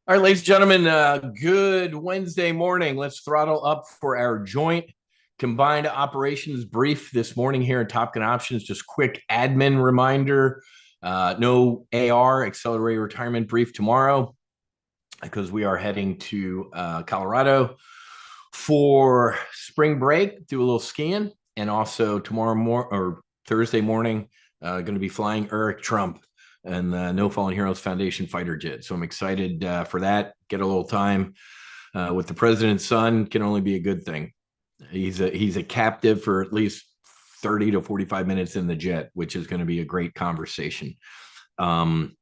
All right, ladies and gentlemen, good Wednesday morning. Let's throttle up for our joint combined operations brief this morning here at Top Gun Options. Just quick admin reminder, no AR, accelerated retirement brief tomorrow because we are heading to Colorado for spring break, do a little skiing, and also Thursday morning, going to be flying Eric Trump and the No Fallen Heroes Foundation fighter jet. So I'm excited for that. Get a little time with the president's son can only be a good thing. He's a captive for at least 30 to 45 minutes in the jet, which is going to be a great conversation. Um,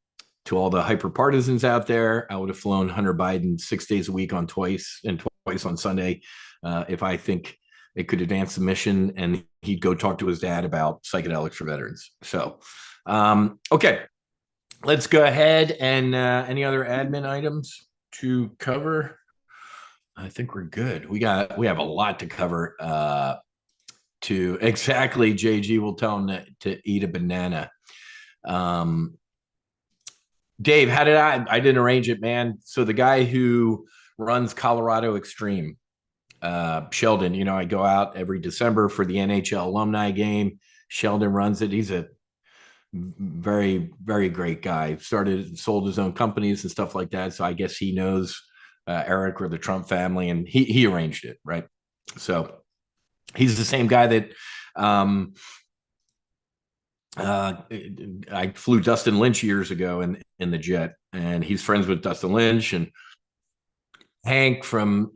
to all the hyper partisans out there, I would have flown Hunter Biden 6 days a week on twice and twice on Sunday if I think it could advance the mission, and he'd go talk to his dad about psychedelics for veterans. So, okay, let's go ahead and any other admin items to cover? I think we're good. We have a lot to cover. To exactly, JG will tell him to eat a banana. Um, Dave, how did I didn't arrange it, man. So the guy who runs Colorado Extreme, Sheldon, I go out every December for the NHL alumni game. Sheldon runs it. He's a very, very great guy. Sold his own companies and stuff like that. So I guess he knows Eric or the Trump family, and he arranged it, right? So he's the same guy that uh, I flew Dustin Lynch years ago in the jet, and he's friends with Dustin Lynch and Hank from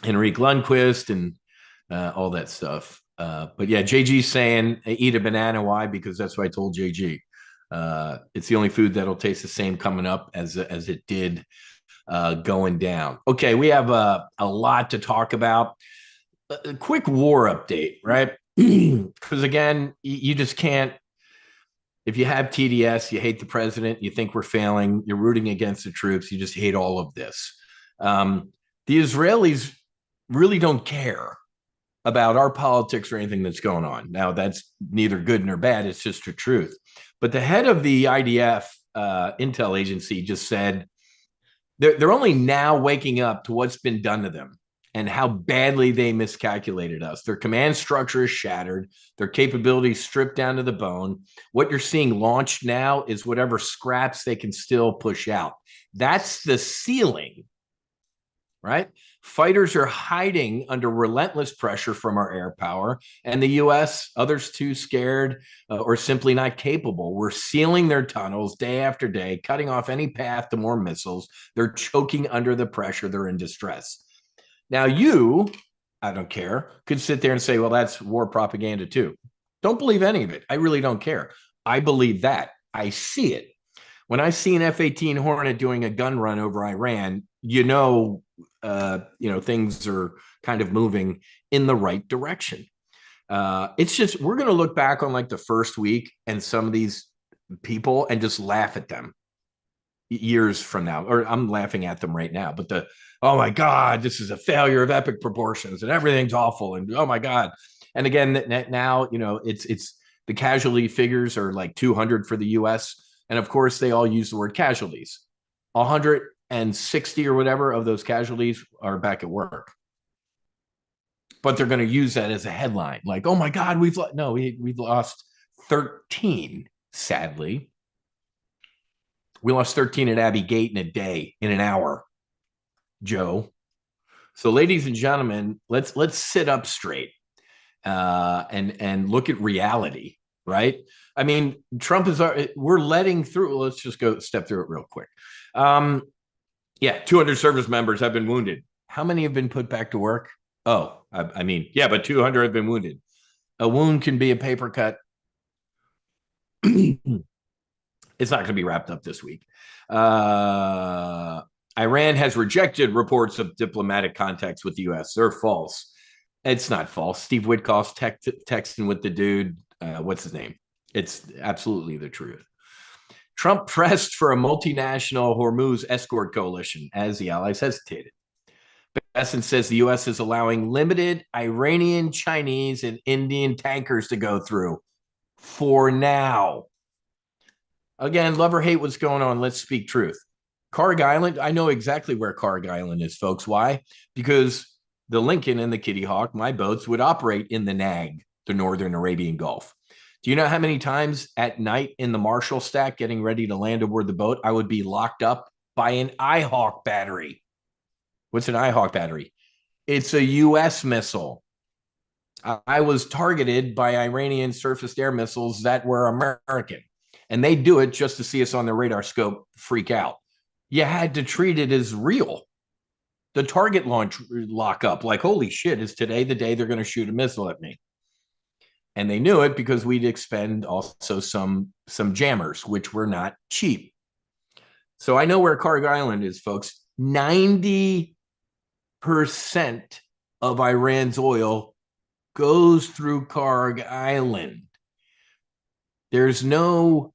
Henrique Lundqvist and all that stuff. But yeah, JG's saying eat a banana. Why? Because that's what I told JG. It's the only food that'll taste the same coming up as it did going down. Okay, we have a lot to talk about. A quick war update, right? Because again, you just can't. If you have TDS, you hate the president, you think we're failing, you're rooting against the troops, you just hate all of this. The Israelis really don't care about our politics or anything that's going on. Now, that's neither good nor bad. It's just the truth. But the head of the IDF intel agency just said they're only now waking up to what's been done to them and how badly they miscalculated us. Their command structure is shattered, their capabilities stripped down to the bone. What you're seeing launched now is whatever scraps they can still push out. That's the ceiling, right? Fighters are hiding under relentless pressure from our air power, and the US, others too scared or simply not capable. We're sealing their tunnels day after day, cutting off any path to more missiles. They're choking under the pressure. They're in distress. Now, I don't care, could sit there and say, well, that's war propaganda too. Don't believe any of it. I really don't care. I believe that. I see it. When I see an F-18 Hornet doing a gun run over Iran, things are kind of moving in the right direction. It's just we're going to look back on like the first week and some of these people and just laugh at them years from now, or I'm laughing at them right now. But oh my God, this is a failure of epic proportions and everything's awful. And oh my God. And again, now, it's the casualty figures are like 200 for the US. And of course, they all use the word casualties. 160 or whatever of those casualties are back at work. But they're going to use that as a headline, like, "Oh my God, we've lost 13." Sadly, we lost 13 at Abbey Gate in a day, in an hour, Joe. So, ladies and gentlemen, let's sit up straight and look at reality, right? I mean, Trump we're letting through. Let's just go step through it real quick. Um, yeah, 200 service members have been wounded. How many have been put back to work? Oh, I mean, yeah, but 200 have been wounded. A wound can be a paper cut. It's not going to be wrapped up this week. Iran has rejected reports of diplomatic contacts with the U.S. They're false. It's not false. Steve Witkoff's texting with the dude. What's his name? It's absolutely the truth. Trump pressed for a multinational Hormuz escort coalition as the allies hesitated. Bessent says the U.S. is allowing limited Iranian, Chinese, and Indian tankers to go through for now. Again, love or hate what's going on. Let's speak truth. Karg Island, I know exactly where Karg Island is, folks. Why? Because the Lincoln and the Kitty Hawk, my boats, would operate in the NAG, the Northern Arabian Gulf. Do you know how many times at night in the Marshall stack getting ready to land aboard the boat, I would be locked up by an IHawk battery? What's an IHawk battery? It's a US missile. I was targeted by Iranian surface air missiles that were American. And they do it just to see us on the radar scope freak out. You had to treat it as real. The target launch lockup, like, holy shit, is today the day they're going to shoot a missile at me? And they knew it because we'd expend also some jammers, which were not cheap. So I know where Karg Island is, folks. 90% of Iran's oil goes through Karg Island. There's no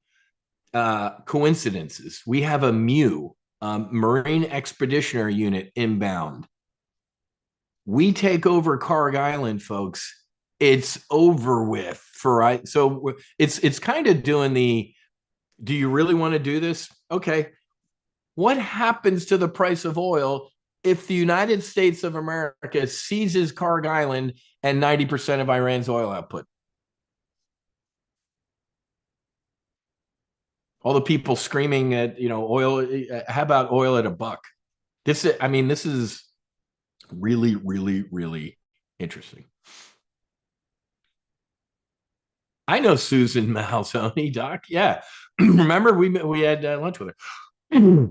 coincidences. We have a MEU, Marine Expeditionary Unit, inbound. We take over Karg Island, folks. It's over with. So it's kind of doing the, do you really want to do this? Okay. What happens to the price of oil if the United States of America seizes Karg Island and 90% of Iran's oil output? All the people screaming at, oil. How about oil at $1? This is really, really, really interesting. I know Susan Malzoni, Doc. Yeah. Remember we had lunch with her.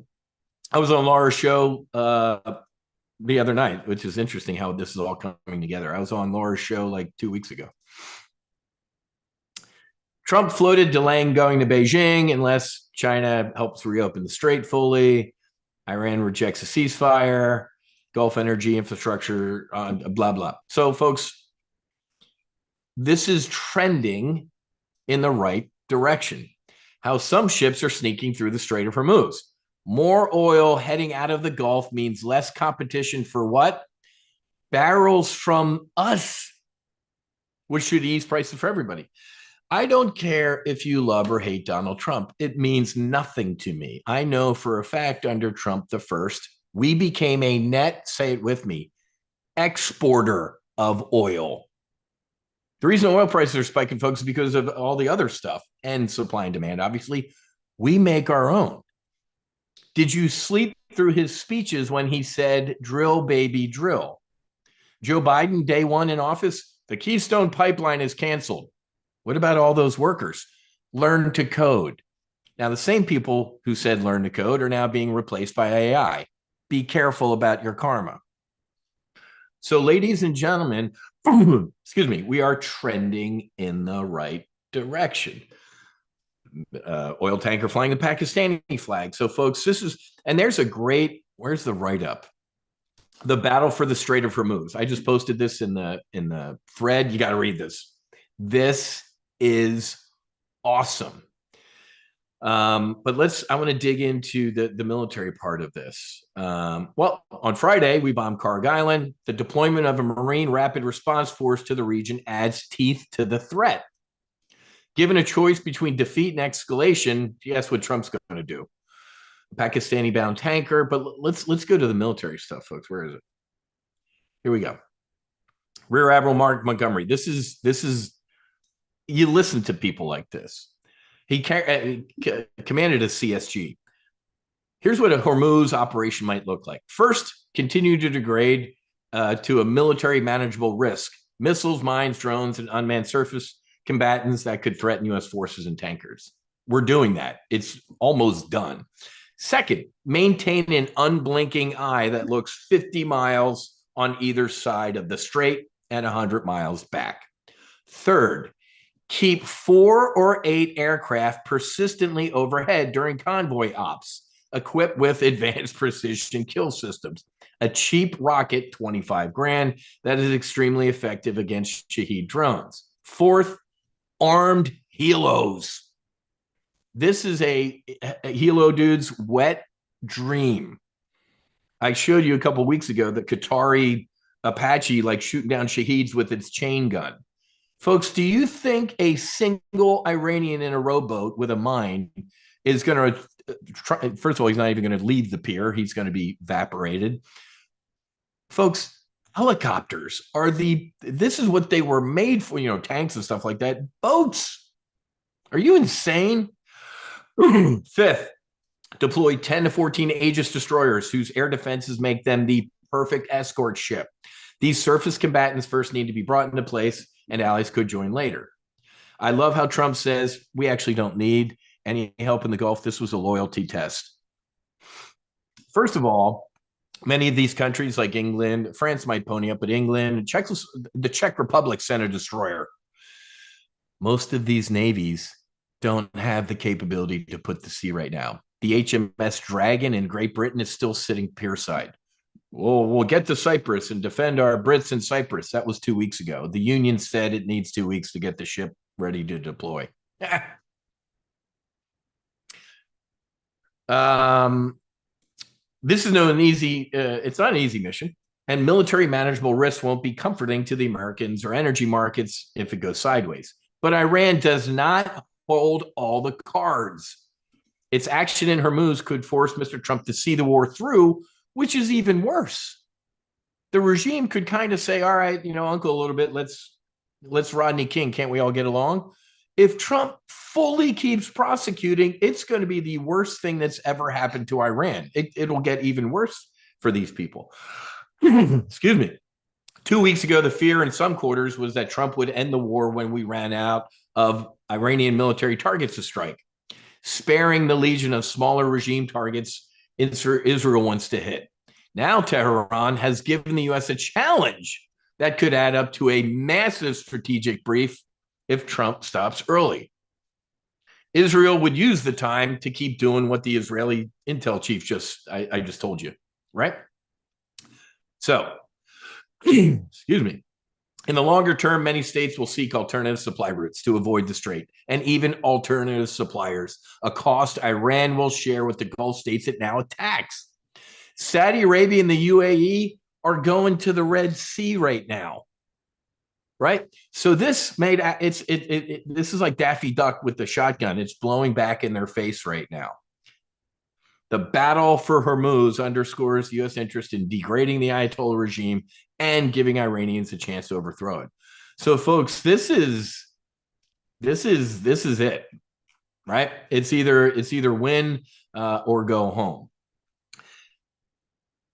I was on Laura's show the other night, which is interesting how this is all coming together. I was on Laura's show like 2 weeks ago. Trump floated delaying going to Beijing unless China helps reopen the strait fully. Iran rejects a ceasefire. Gulf energy infrastructure, blah, blah. So, folks, this is trending in the right direction. How some ships are sneaking through the Strait of Hormuz. More oil heading out of the Gulf means less competition for what? Barrels from us, which should ease prices for everybody. I don't care if you love or hate Donald Trump. It means nothing to me. I know for a fact under Trump the first, we became a net, say it with me, exporter of oil. The reason oil prices are spiking, folks, is because of all the other stuff and supply and demand. Obviously, we make our own. Did you sleep through his speeches when he said, drill, baby, drill? Joe Biden, day one in office, the Keystone Pipeline is canceled. What about all those workers? Learn to code. Now, the same people who said learn to code are now being replaced by AI. Be careful about your karma. So, ladies and gentlemen, excuse me, we are trending in the right direction. Oil tanker flying the Pakistani flag. So, folks, there's a great, where's the write-up? The battle for the Strait of Hormuz. I just posted this in the thread. You got to read this. This is awesome. But I want to dig into the military part of this. Well, on Friday, we bombed Karg Island. The deployment of a Marine Rapid Response Force to the region adds teeth to the threat. Given a choice between defeat and escalation, guess what Trump's going to do? A Pakistani-bound tanker. But let's go to the military stuff, folks. Where is it? Here we go. Rear Admiral Mark Montgomery. This is you listen to people like this. He commanded a CSG. Here's what a Hormuz operation might look like. First, continue to degrade to a military manageable risk. Missiles, mines, drones, and unmanned surface combatants that could threaten U.S. forces and tankers. We're doing that. It's almost done. Second, maintain an unblinking eye that looks 50 miles on either side of the strait and 100 miles back. Third, keep 4 or 8 aircraft persistently overhead during convoy ops, equipped with advanced precision kill systems. A cheap rocket, 25 grand, that is extremely effective against Shahed drones. Fourth, armed helos. This is a helo dude's wet dream. I showed you a couple of weeks ago the Qatari Apache like shooting down Shaheds with its chain gun. Folks, do you think a single Iranian in a rowboat with a mine is going to first of all, he's not even going to leave the pier. He's going to be evaporated. Folks, helicopters are this is what they were made for, tanks and stuff like that. Boats. Are you insane? Fifth, deploy 10 to 14 Aegis destroyers whose air defenses make them the perfect escort ship. These surface combatants first need to be brought into place, and allies could join later. I love how Trump says we actually don't need any help in the Gulf. This was a loyalty test. First of all, many of these countries like England, France might pony up, but England, the Czech Republic sent a destroyer. Most of these navies don't have the capability to put to sea right now. The HMS Dragon in Great Britain is still sitting pierside. We'll get to Cyprus and defend our Brits in Cyprus. That was 2 weeks ago. The Union said it needs 2 weeks to get the ship ready to deploy. This is it's not an easy mission, and military manageable risks won't be comforting to the Americans or energy markets if it goes sideways. But Iran does not hold all the cards. Its action in Hormuz could force Mr. Trump to see the war through, which is even worse. The regime could kind of say, all right, uncle, a little bit, let's Rodney King, can't we all get along? If Trump fully keeps prosecuting, it's going to be the worst thing that's ever happened to Iran. It'll get even worse for these people. Excuse me. 2 weeks ago, the fear in some quarters was that Trump would end the war when we ran out of Iranian military targets to strike, sparing the legion of smaller regime targets Israel wants to hit. Now Tehran has given the U.S. a challenge that could add up to a massive strategic brief if Trump stops early. Israel would use the time to keep doing what the Israeli intel chief I just told you, right? So, excuse me. In the longer term, many states will seek alternative supply routes to avoid the strait, and even alternative suppliers, a cost Iran will share with the Gulf states it now attacks. Saudi Arabia and the UAE are going to the Red Sea right now, right? So this this is like Daffy Duck with the shotgun. It's blowing back in their face right now. The battle for Hormuz underscores the U.S. interest in degrading the Ayatollah regime and giving Iranians a chance to overthrow it. So, folks, this is it, right? It's either win or go home.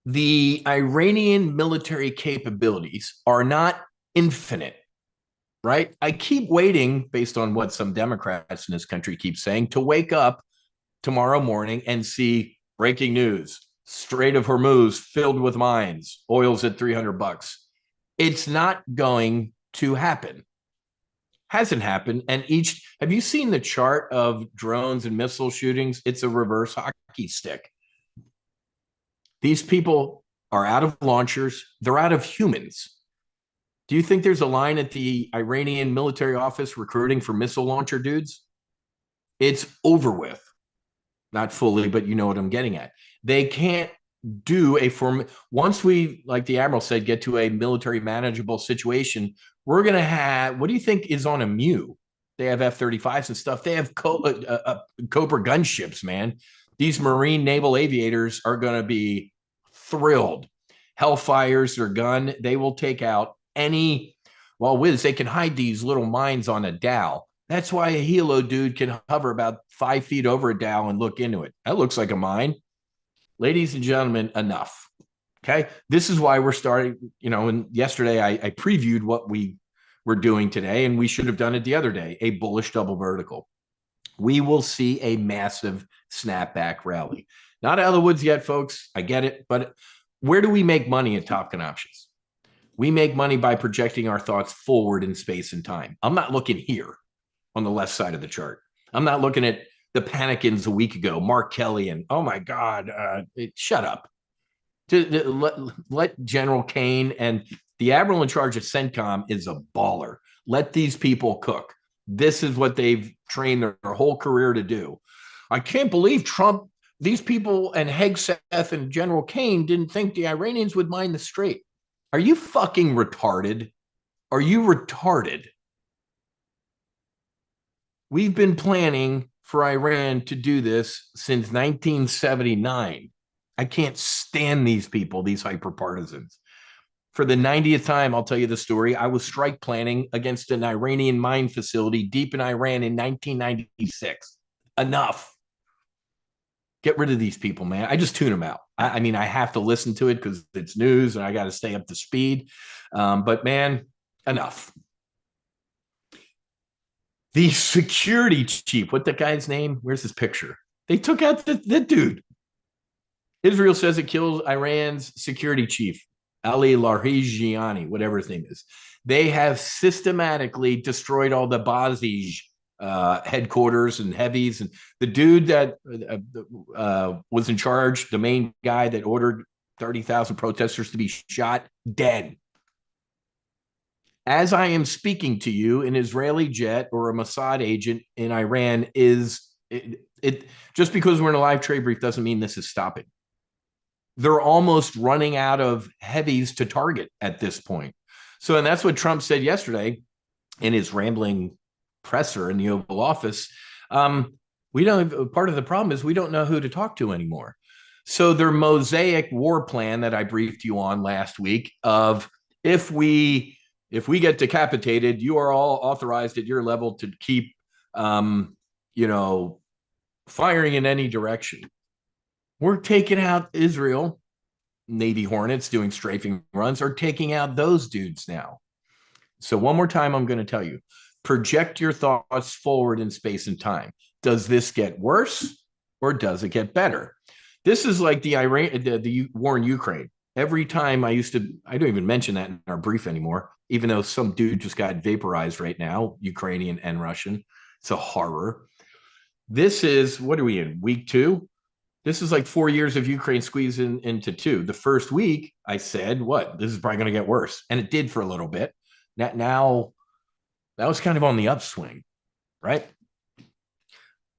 The Iranian military capabilities are not infinite, right? I keep waiting, based on what some Democrats in this country keep saying, to wake up tomorrow morning and see breaking news: Strait of Hormuz filled with mines, oil's at $300. It's not going to happen. Hasn't happened. And have you seen the chart of drones and missile shootings? It's a reverse hockey stick. These people are out of launchers. They're out of humans. Do you think there's a line at the Iranian military office recruiting for missile launcher dudes? It's over with. Not fully, but you know what I'm getting at. They can't do once we, like the Admiral said, get to a military manageable situation, we're going to have, what do you think is on a Mew? They have F-35s and stuff. They have Cobra gunships, man. These Marine naval aviators are going to be thrilled. Hellfires, their gun, they will take out any, they can hide these little mines on a dhow. That's why a helo dude can hover about 5 feet over a dhow and look into it. That looks like a mine. Ladies and gentlemen, enough. Okay. This is why we're starting, and yesterday I previewed what we were doing today, and we should have done it the other day, a bullish double vertical. We will see a massive snapback rally. Not out of the woods yet, folks. I get it. But where do we make money at Top Gun Options? We make money by projecting our thoughts forward in space and time. I'm not looking here on the left side of the chart. I'm not looking at the Panikins a week ago, Mark Kelly, and oh my God, shut up. Let General Kane, and the admiral in charge of CENTCOM is a baller. Let these people cook. This is what they've trained their whole career to do. I can't believe Trump, these people and Hegseth and General Kane didn't think the Iranians would mine the strait. Are you fucking retarded? Are you retarded? We've been planning for Iran to do this since 1979. I can't stand these people, these hyper partisans. For the 90th time, I'll tell you the story. I was strike planning against an Iranian mine facility deep in Iran in 1996. Enough. Get rid of these people, man. I just tune them out. I mean, I have to listen to it because it's news and I got to stay up to speed. But man, enough. The security chief, what the guy's name? Where's his picture? They took out the dude. Israel says it killed Iran's security chief, Ali Larijani, whatever his name is. They have systematically destroyed all the Basij headquarters and heavies. And the dude that was in charge, the main guy that ordered 30,000 protesters to be shot, dead. As I am speaking to you, an Israeli jet or a Mossad agent in Iran is it just because we're in a live trade brief doesn't mean this is stopping. They're almost running out of heavies to target at this point. So, and that's what Trump said yesterday in his rambling presser in the Oval Office. We don't, part of the problem is we don't know who to talk to anymore. So their mosaic war plan that I briefed you on last week of if we get decapitated, you are all authorized at your level to keep, firing in any direction. We're taking out Israel. Navy Hornets doing strafing runs are taking out those dudes now. So one more time, I'm going to tell you, project your thoughts forward in space and time. Does this get worse or does it get better? This is like the war in Ukraine. Every time I don't even mention that in our brief anymore, even though some dude just got vaporized right now, Ukrainian and Russian. It's a horror. This is, what are we in, week 2? This is like 4 years of Ukraine squeezing into 2. The first week, I said, this is probably going to get worse. And it did for a little bit. Now, that was kind of on the upswing, right?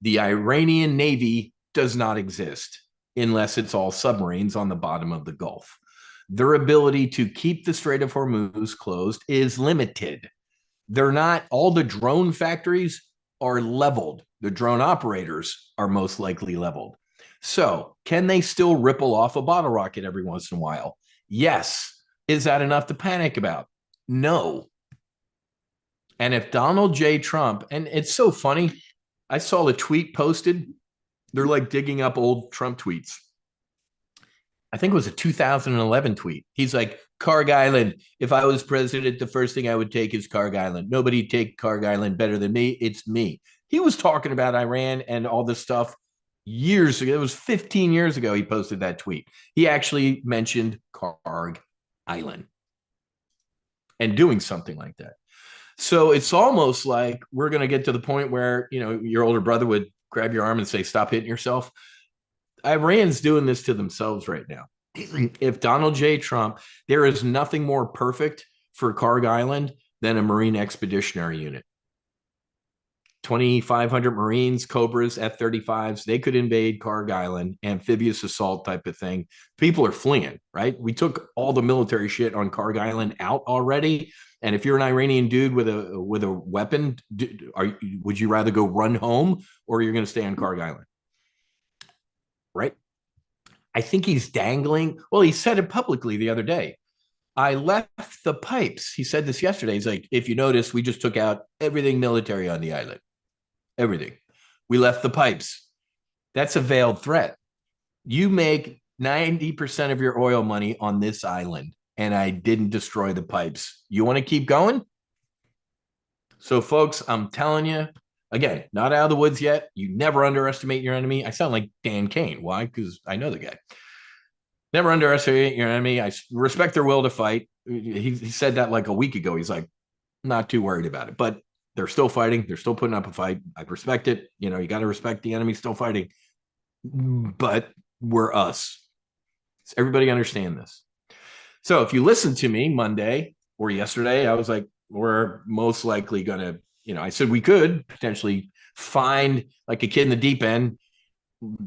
The Iranian Navy does not exist unless it's all submarines on the bottom of the Gulf. Their ability to keep the Strait of Hormuz closed is limited. They're not, all the drone factories are leveled. The drone operators are most likely leveled. So can they still ripple off a bottle rocket every once in a while? Yes. Is that enough to panic about? No. And if Donald J. Trump, and it's so funny, I saw a tweet posted. They're like digging up old Trump tweets. I think it was a 2011 tweet. He's like, Karg Island. If I was president, the first thing I would take is Karg Island. Nobody'd take Karg Island better than me. It's me. He was talking about Iran and all this stuff years ago. It was 15 years ago he posted that tweet. He actually mentioned Karg Island and doing something like that. So it's almost like we're going to get to the point where, your older brother would grab your arm and say, stop hitting yourself. Iran's doing this to themselves right now. If Donald J. Trump, there is nothing more perfect for Karg Island than a Marine Expeditionary Unit. 2,500 Marines, Cobras, F-35s, they could invade Karg Island, amphibious assault type of thing. People are fleeing, right? We took all the military shit on Karg Island out already. And if you're an Iranian dude with a weapon, would you rather go run home or you're going to stay on Karg Island? Right? I think he's dangling. Well, he said it publicly the other day. I left the pipes. He said this yesterday. He's like, if you notice, we just took out everything military on the island. Everything. We left the pipes. That's a veiled threat. You make 90% of your oil money on this island, and I didn't destroy the pipes. You want to keep going? So, folks, I'm telling you, again, not out of the woods yet. You never underestimate your enemy. I sound like Dan Kane. Why? Because I know the guy. Never underestimate your enemy. I respect their will to fight. He said that like a week ago. He's like, not too worried about it. But they're still fighting. They're still putting up a fight. I respect it. You got to respect the enemy still fighting. But we're us. Does everybody understand this? So if you listen to me Monday or yesterday, I was like, we're most likely going to, I said we could potentially find like a kid in the deep end,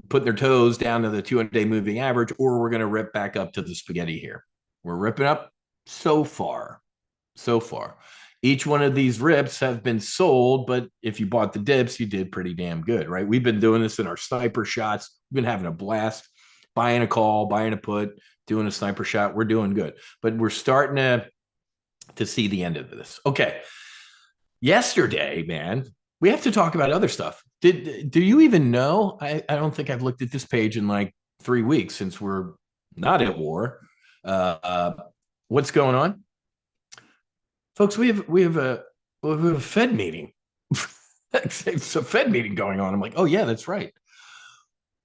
putting their toes down to the 200-day moving average, or we're going to rip back up to the spaghetti here. We're ripping up so far. Each one of these rips have been sold, but if you bought the dips, you did pretty damn good, right? We've been doing this in our sniper shots. We've been having a blast buying a call, buying a put, doing a sniper shot. We're doing good, but we're starting to see the end of this. Okay. Yesterday, man, we have to talk about other stuff. Do you even know? I don't think I've looked at this page in like 3 weeks since we're not at war. Uh, what's going on, folks? We have a Fed meeting. It's a Fed meeting going on. I'm like, oh yeah, that's right.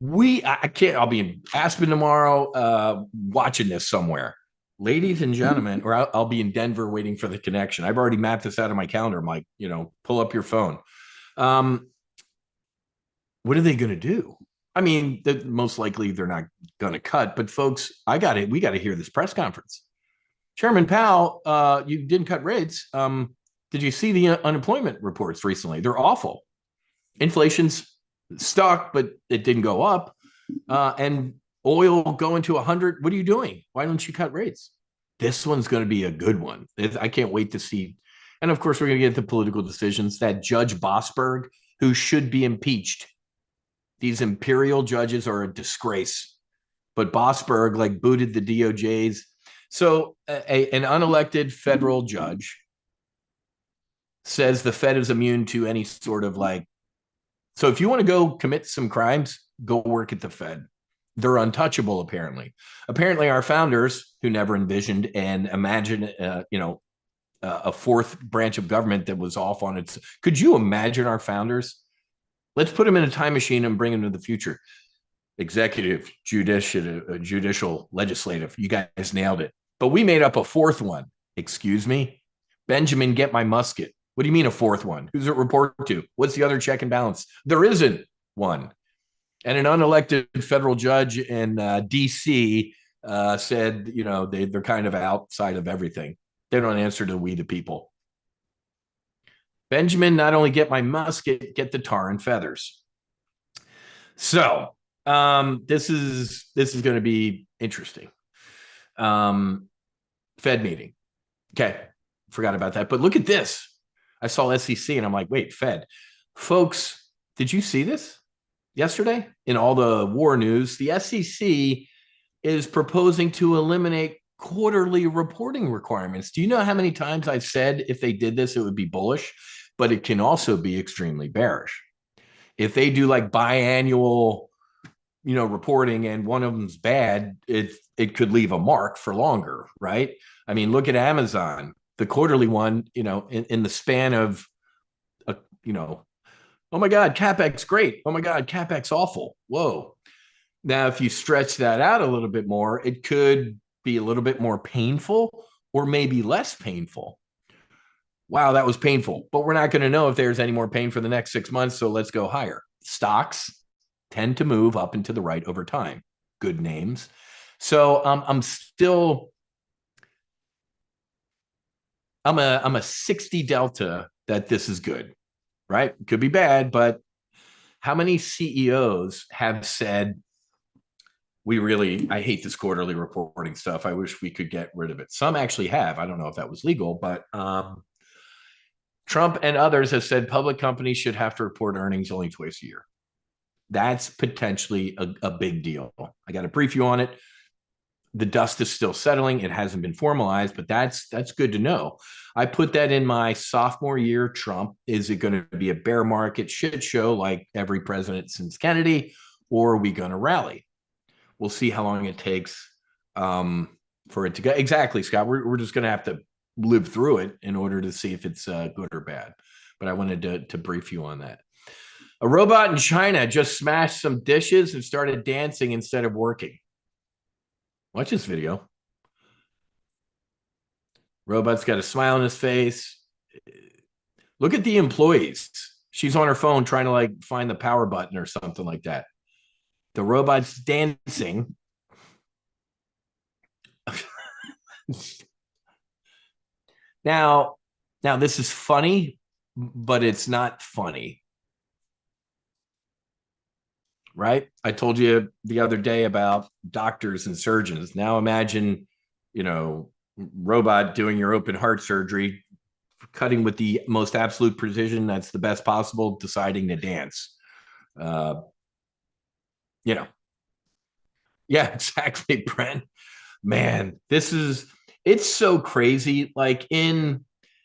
I can't. I'll be in Aspen tomorrow, watching this somewhere, ladies and gentlemen, or I'll be in Denver waiting for the connection. I've already mapped this out of my calendar. I'm like, pull up your phone. Um, what are they going to do? I mean, most likely they're not going to cut. But folks, we got to hear this press conference. Chairman Powell, you didn't cut rates. Did you see the unemployment reports recently? They're awful. Inflation's stuck, but it didn't go up. And oil going to 100. What are you doing? Why don't you cut rates? This one's going to be a good one. I can't wait to see. And of course, we're going to get the political decisions. That Judge Boasberg, who should be impeached. These imperial judges are a disgrace. But Boasberg like booted the DOJ's. So an unelected federal judge says the Fed is immune to any sort of like. So if you want to go commit some crimes, go work at the Fed. They're untouchable, apparently. Apparently, our founders, who never envisioned and imagined, a fourth branch of government that was off on its. Could you imagine our founders? Let's put them in a time machine and bring them to the future. Executive, judicial, legislative. You guys nailed it. But we made up a fourth one. Excuse me? Benjamin, get my musket. What do you mean a fourth one? Who's it report to? What's the other check and balance? There isn't one. And an unelected federal judge in D.C. Said, they're kind of outside of everything. They don't answer to we the people. Benjamin, not only get my musket, get the tar and feathers. So this is going to be interesting. Fed meeting. Okay, forgot about that. But look at this. I saw SEC and I'm like, wait, Fed. Folks, did you see this yesterday in all the war news? The SEC is proposing to eliminate quarterly reporting requirements. Do you know how many times I've said if they did this, it would be bullish, but it can also be extremely bearish. If they do like biannual, reporting and one of them's bad, it could leave a mark for longer, right? I mean, look at Amazon. The quarterly one, in the span of, oh my God, CapEx great. Oh my God, CapEx awful. Whoa. Now, if you stretch that out a little bit more, it could be a little bit more painful or maybe less painful. Wow, that was painful, but we're not going to know if there's any more pain for the next 6 months. So let's go higher. Stocks tend to move up and to the right over time. Good names. So I'm a 60 delta that this is good, right? Could be bad, but how many CEOs have said, I hate this quarterly reporting stuff. I wish we could get rid of it. Some actually have. I don't know if that was legal, but Trump and others have said public companies should have to report earnings only twice a year. That's potentially a big deal. I got to brief you on it. The dust is still settling. It hasn't been formalized, but that's good to know. I put that in my sophomore year. Trump, is it going to be a bear market shit show like every president since Kennedy, or are we going to rally? We'll see how long it takes for it to go. Exactly, Scott. We're just going to have to live through it in order to see if it's good or bad. But I wanted to brief you on that. A robot in China just smashed some dishes and started dancing instead of working. Watch this video. Robot's got a smile on his face. Look at the employees. She's on her phone trying to like find the power button or something like that. The robot's dancing. Now this is funny, but it's not funny. Right? I told you the other day about doctors and surgeons. Now imagine, robot doing your open heart surgery cutting with the most absolute precision that's the best possible, deciding to dance. Uh, you know, yeah, exactly, Brent. Man, it's so crazy. Like in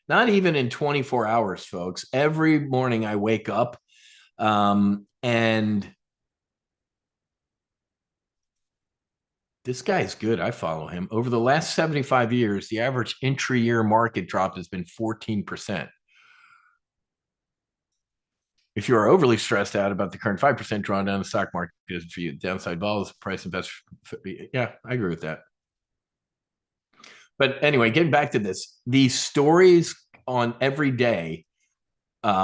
not even in 24 hours, folks. Every morning I wake up and this guy's good. I follow him. Over the last 75 years, the average intra-year market drop has been 14%. If you are overly stressed out about the current 5% drawdown in the stock market is for you, downside vol is price invest. Yeah, I agree with that. But anyway, getting back to this, these stories on every day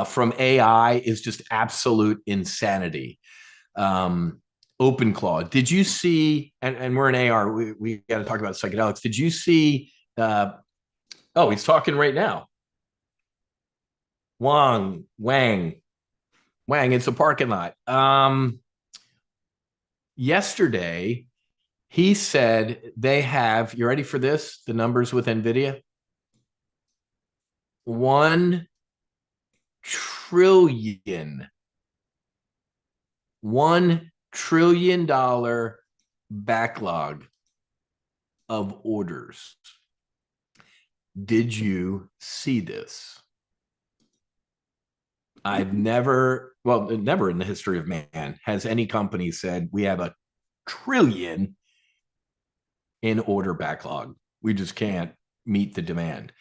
from AI is just absolute insanity. OpenClaw. Did you see, and we're in AR, we got to talk about psychedelics. Did you see, oh, he's talking right now. Wang, it's a parking lot. Yesterday, he said they have, you ready for this? The numbers with NVIDIA? 1 trillion, $1 trillion backlog of orders. Did you see this? I've never, well, never in the history of man has any company said we have a trillion in order backlog. We just can't meet the demand.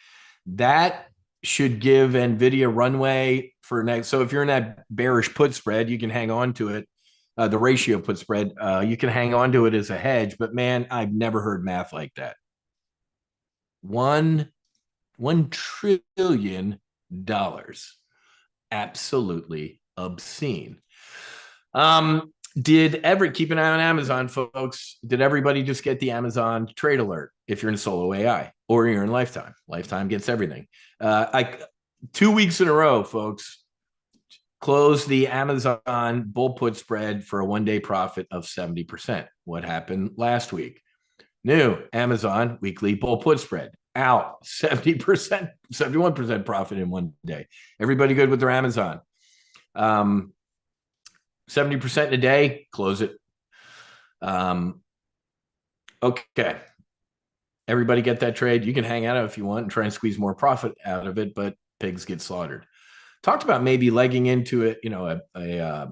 That should give NVIDIA runway for next. So if you're in that bearish put spread, you can hang on to it. The ratio put spread, you can hang on to it as a hedge. But man, I've never heard math like that. $1 trillion. Absolutely obscene. Did ever keep an eye on Amazon, folks? Did everybody just get the Amazon trade alert if you're in solo AI or you're in Lifetime? Lifetime gets everything. 2 weeks in a row, folks, closed the Amazon bull put spread for a 1-day profit of 70%. What happened last week? New Amazon weekly bull put spread out 70%, 71% profit in 1 day. Everybody good with their Amazon? 70% in a day, close it. Okay. Everybody get that trade. You can hang out if you want and try and squeeze more profit out of it, but pigs get slaughtered. Talked about maybe legging into it, a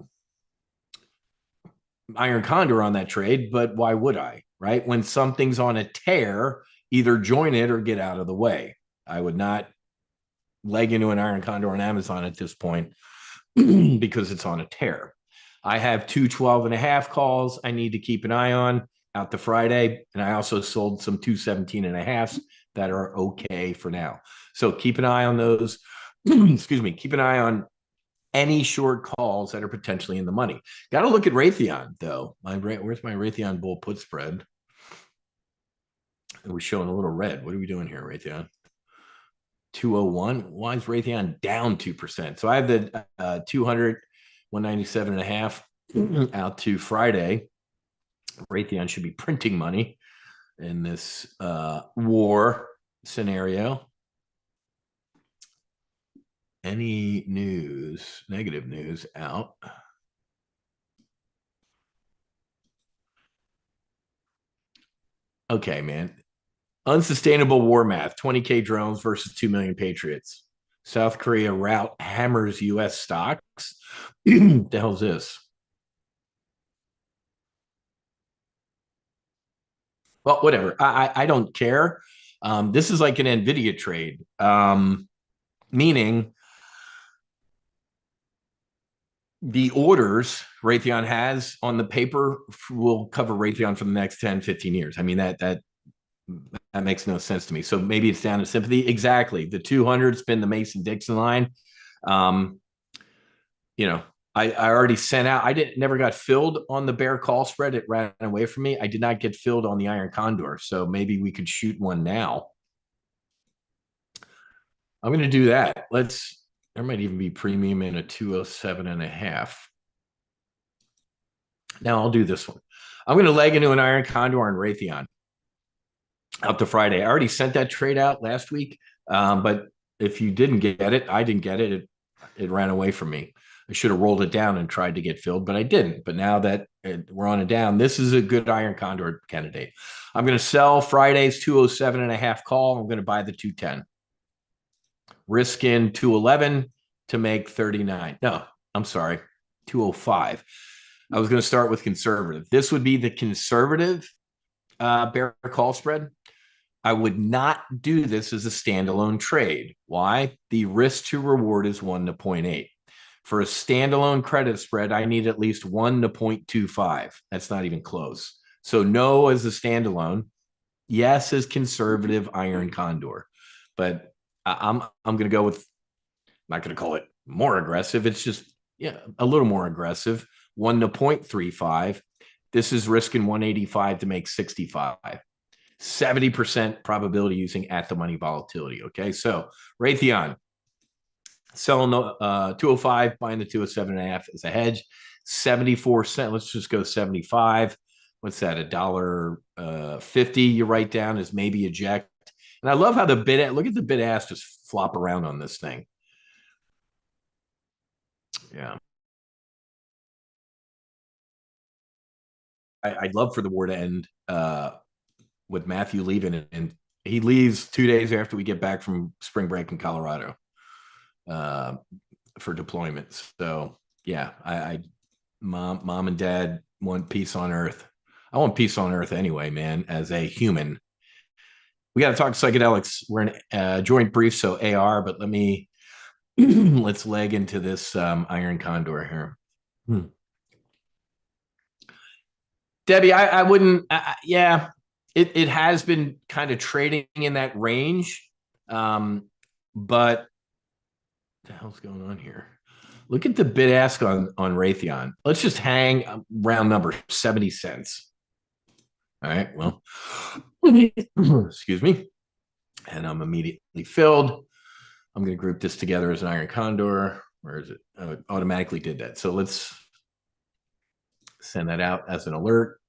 iron condor on that trade, but why would I, right? When something's on a tear, either join it or get out of the way. I would not leg into an iron condor on Amazon at this point because it's on a tear. I have 212.5 calls I need to keep an eye on out the Friday. And I also sold some 217.5s that are okay for now. So keep an eye on those. Excuse me. Keep an eye on any short calls that are potentially in the money. Got to look at Raytheon, though. Where's my Raytheon bull put spread? We're showing a little red. What are we doing here, Raytheon? 201. Why is Raytheon down 2%? So I have the 200, 197.5 out to Friday. Raytheon should be printing money in this war scenario. Any news, negative news out? Okay, man. Unsustainable war math, 20K drones versus 2 million patriots. South Korea rout hammers U.S. stocks. The hell's this? Well, whatever. I don't care. This is like an NVIDIA trade, meaning the orders Raytheon has on the paper will cover Raytheon for the next 10, 15 years. I mean, that makes no sense to me. So maybe it's down to sympathy. Exactly. The 200's been the Mason-Dixon line. I already sent out. Never got filled on the bear call spread. It ran away from me. I did not get filled on the iron condor. So maybe we could shoot one now. I'm going to do that. There might even be premium in a 207.5. Now I'll do this one. I'm going to leg into an iron condor on Raytheon out to Friday. I already sent that trade out last week, but if you didn't get it, I didn't get it. It ran away from me. I should have rolled it down and tried to get filled, but I didn't. But now that we're on a down, this is a good iron condor candidate. I'm going to sell Friday's 207.5 call. I'm going to buy the 210. Risk in 211 to make 39. No, I'm sorry, 205. I was going to start with conservative. This would be the conservative bear call spread. I would not do this as a standalone trade. Why? The risk to reward is 1 to 0.8. For a standalone credit spread, I need at least 1 to 0.25. That's not even close. So no as a standalone, yes as conservative iron condor. But I'm going to go with, I'm not going to call it more aggressive. It's just a little more aggressive. 1 to 0.35. This is risking 185 to make 65. 70% probability using at the money volatility. Okay, so Raytheon selling the 205, buying the 207.5 as a hedge. 74 cents. Let's just go 75. What's that? $1.50 you write down as maybe eject. And I love how the bid, look at the bid ask just flop around on this thing. Yeah. I'd love for the war to end with Matthew leaving, and he leaves 2 days after we get back from spring break in Colorado for deployment. So yeah, mom and dad want peace on earth. I want peace on earth anyway, man, as a human. We got to talk psychedelics. We're in joint brief, so AR, but let me let's leg into this iron condor here. Debbie, I wouldn't. Yeah, it has been kind of trading in that range, but what the hell's going on here? Look at the bid ask on Raytheon. Let's just hang round number 70 cents. All right. Well, excuse me. And I'm immediately filled. I'm going to group this together as an iron condor. Where is it? Oh, it automatically did that. So let's send that out as an alert.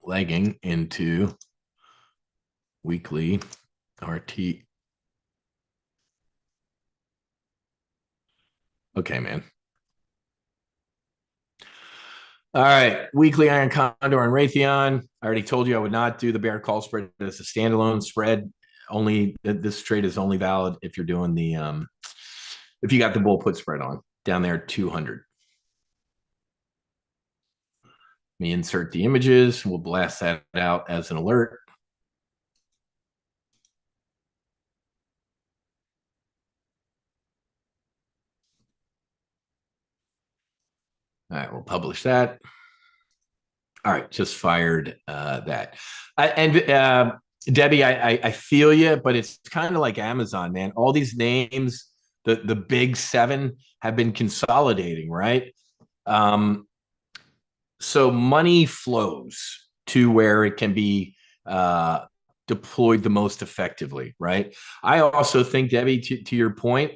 Legging into weekly RT. Okay, man. All right, weekly iron condor and Raytheon. I already told you I would not do the bear call spread as a standalone spread. Only this trade is only valid if you're doing the if you got the bull put spread on down there 200. Let me insert the images. We'll blast that out as an alert. All right, we'll publish that. All right, just fired that. Debbie, I feel you, but it's kind of like Amazon, man. All these names, the big seven, have been consolidating, right? So money flows to where it can be deployed the most effectively, right? I also think, Debbie, to your point,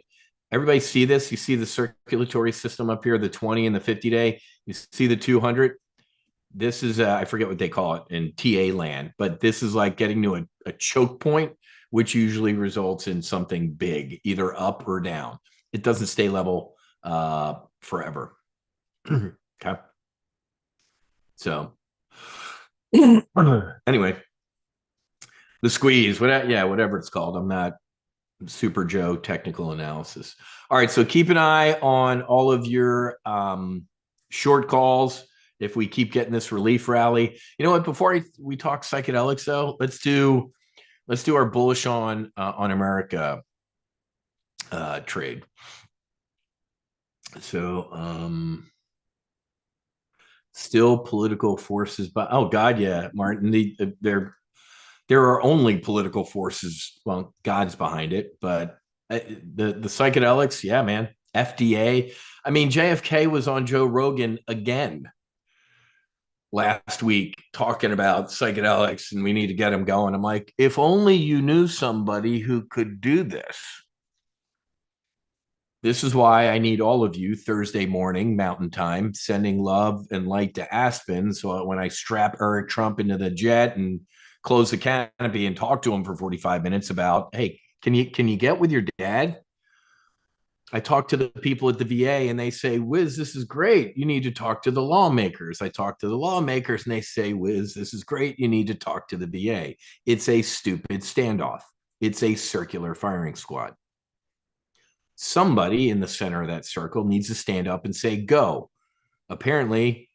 everybody see this. You see the circulatory system up here, the 20 and the 50 day. You see the 200. This is I forget what they call it in TA land, but this is like getting to a choke point, which usually results in something big, either up or down. It doesn't stay level forever. Okay. So anyway, the squeeze, whatever it's called. I'm not Super Joe technical analysis. All right, so keep an eye on all of your short calls. If we keep getting this relief rally, you know what? Before we talk psychedelics, though, let's do our bullish on America trade. So still political forces, but oh god, yeah, Martin, there are only political forces. Well, God's behind it, but the psychedelics, yeah, man. FDA. I mean, JFK was on Joe Rogan again last week talking about psychedelics and we need to get them going. I'm like, if only you knew somebody who could do this. This is why I need all of you Thursday morning, Mountain Time, sending love and light to Aspen. So when I strap Eric Trump into the jet and close the canopy and talk to him for 45 minutes about, hey, can you get with your dad? I talk to the people at the VA and they say, Wiz, this is great. You need to talk to the lawmakers. I talk to the lawmakers and they say, Wiz, this is great. You need to talk to the VA. It's a stupid standoff. It's a circular firing squad. Somebody in the center of that circle needs to stand up and say, go. Apparently,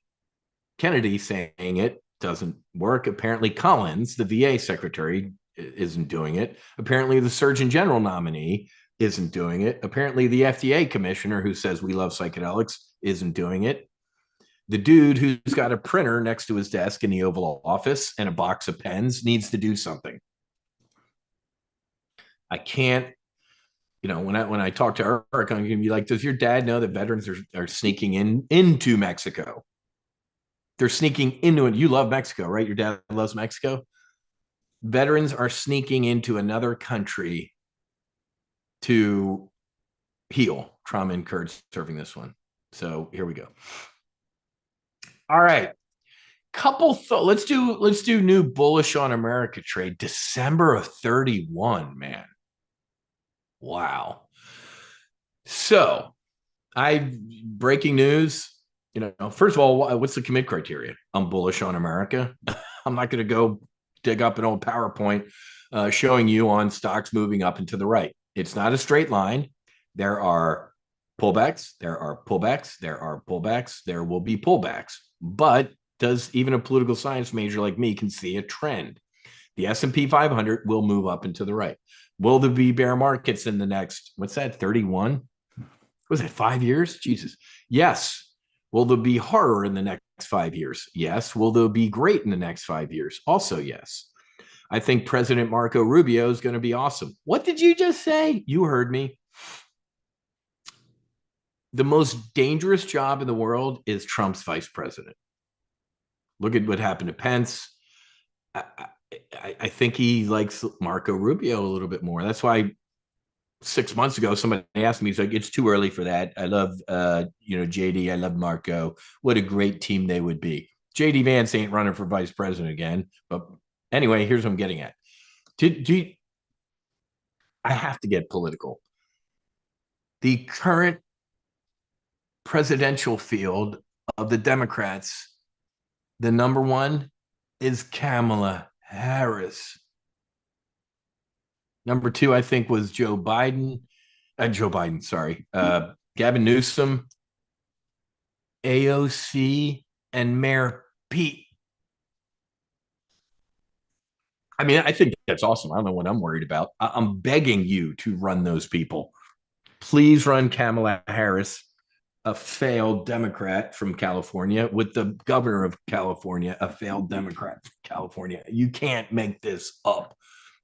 Kennedy saying it doesn't work. Apparently, Collins, the VA secretary, isn't doing it. Apparently, the Surgeon General nominee isn't doing it. Apparently, the FDA commissioner who says we love psychedelics isn't doing it. The dude who's got a printer next to his desk in the Oval Office and a box of pens needs to do something. I can't, when I talk to Eric, I'm going to be like, does your dad know that veterans are sneaking into Mexico? They're sneaking into it. You love Mexico, right? Your dad loves Mexico. Veterans are sneaking into another country to heal trauma incurred serving this one. So here we go. All right. Let's do new bullish on America trade. December of 31, man. Wow. So breaking news, first of all, what's the commit criteria? I'm bullish on America. I'm not going to go dig up an old PowerPoint showing you on stocks moving up and to the right. It's not a straight line. There are pullbacks. There are pullbacks. There are pullbacks. There will be pullbacks. But does even a political science major like me can see a trend? The S&P 500 will move up and to the right. Will there be bear markets in the next, 31? Was it 5 years? Jesus. Yes. Will there be horror in the next 5 years? Yes. Will there be great in the next 5 years? Also, yes. I think President Marco Rubio is going to be awesome. What did you just say? You heard me. The most dangerous job in the world is Trump's vice president. Look at what happened to Pence. I think he likes Marco Rubio a little bit more. That's why 6 months ago, somebody asked me, he's like, it's too early for that. I love, JD. I love Marco. What a great team they would be. JD Vance ain't running for vice president again. But anyway, here's what I'm getting at. I have to get political. The current presidential field of the Democrats, the number one is Kamala Harris. Number two, I think, was Gavin Newsom, AOC, and Mayor Pete. I mean, I think that's awesome. I don't know what I'm worried about. I'm begging you to run those people. Please run Kamala Harris, a failed Democrat from California, with the governor of California, a failed Democrat from California. You can't make this up.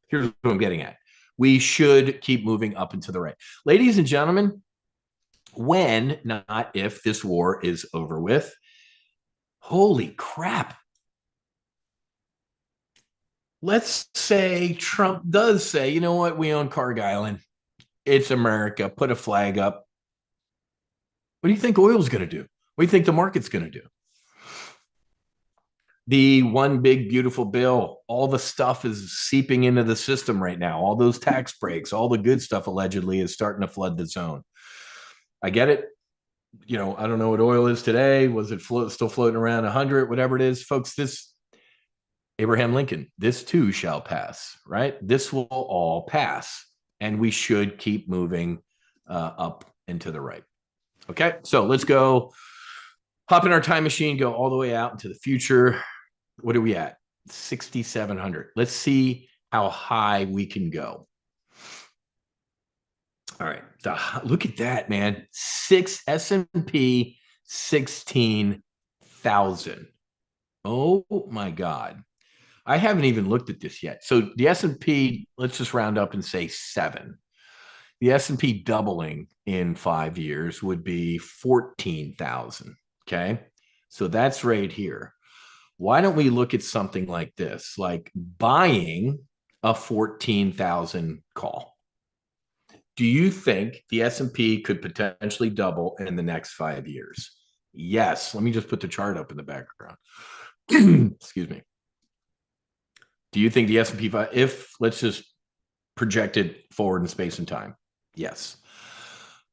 Here's what I'm getting at. We should keep moving up and to the right. Ladies and gentlemen, when, not if, this war is over with, holy crap. Let's say Trump does say, you know what, we own Carg Island. It's America. Put a flag up. What do you think oil's going to do? What do you think the market's going to do? The one big beautiful bill, all the stuff is seeping into the system right now. All those tax breaks, all the good stuff allegedly is starting to flood the zone. I get it. I don't know what oil is today. Was it still floating around 100, whatever it is, folks? This Abraham Lincoln, this too shall pass, right? This will all pass, and we should keep moving up and to the right. Okay, so let's go hop in our time machine, go all the way out into the future. What are we at? 6,700. Let's see how high we can go. All right, look at that, man. S&P 16,000. Oh my God. I haven't even looked at this yet. So the S&P, let's just round up and say 7. The S&P doubling in 5 years would be 14,000. Okay. So that's right here. Why don't we look at something like this, like buying a 14,000 call? Do you think the S&P could potentially double in the next 5 years? Yes. Let me just put the chart up in the background. Excuse me. Do you think the S&P 5, if let's just project it forward in space and time? Yes.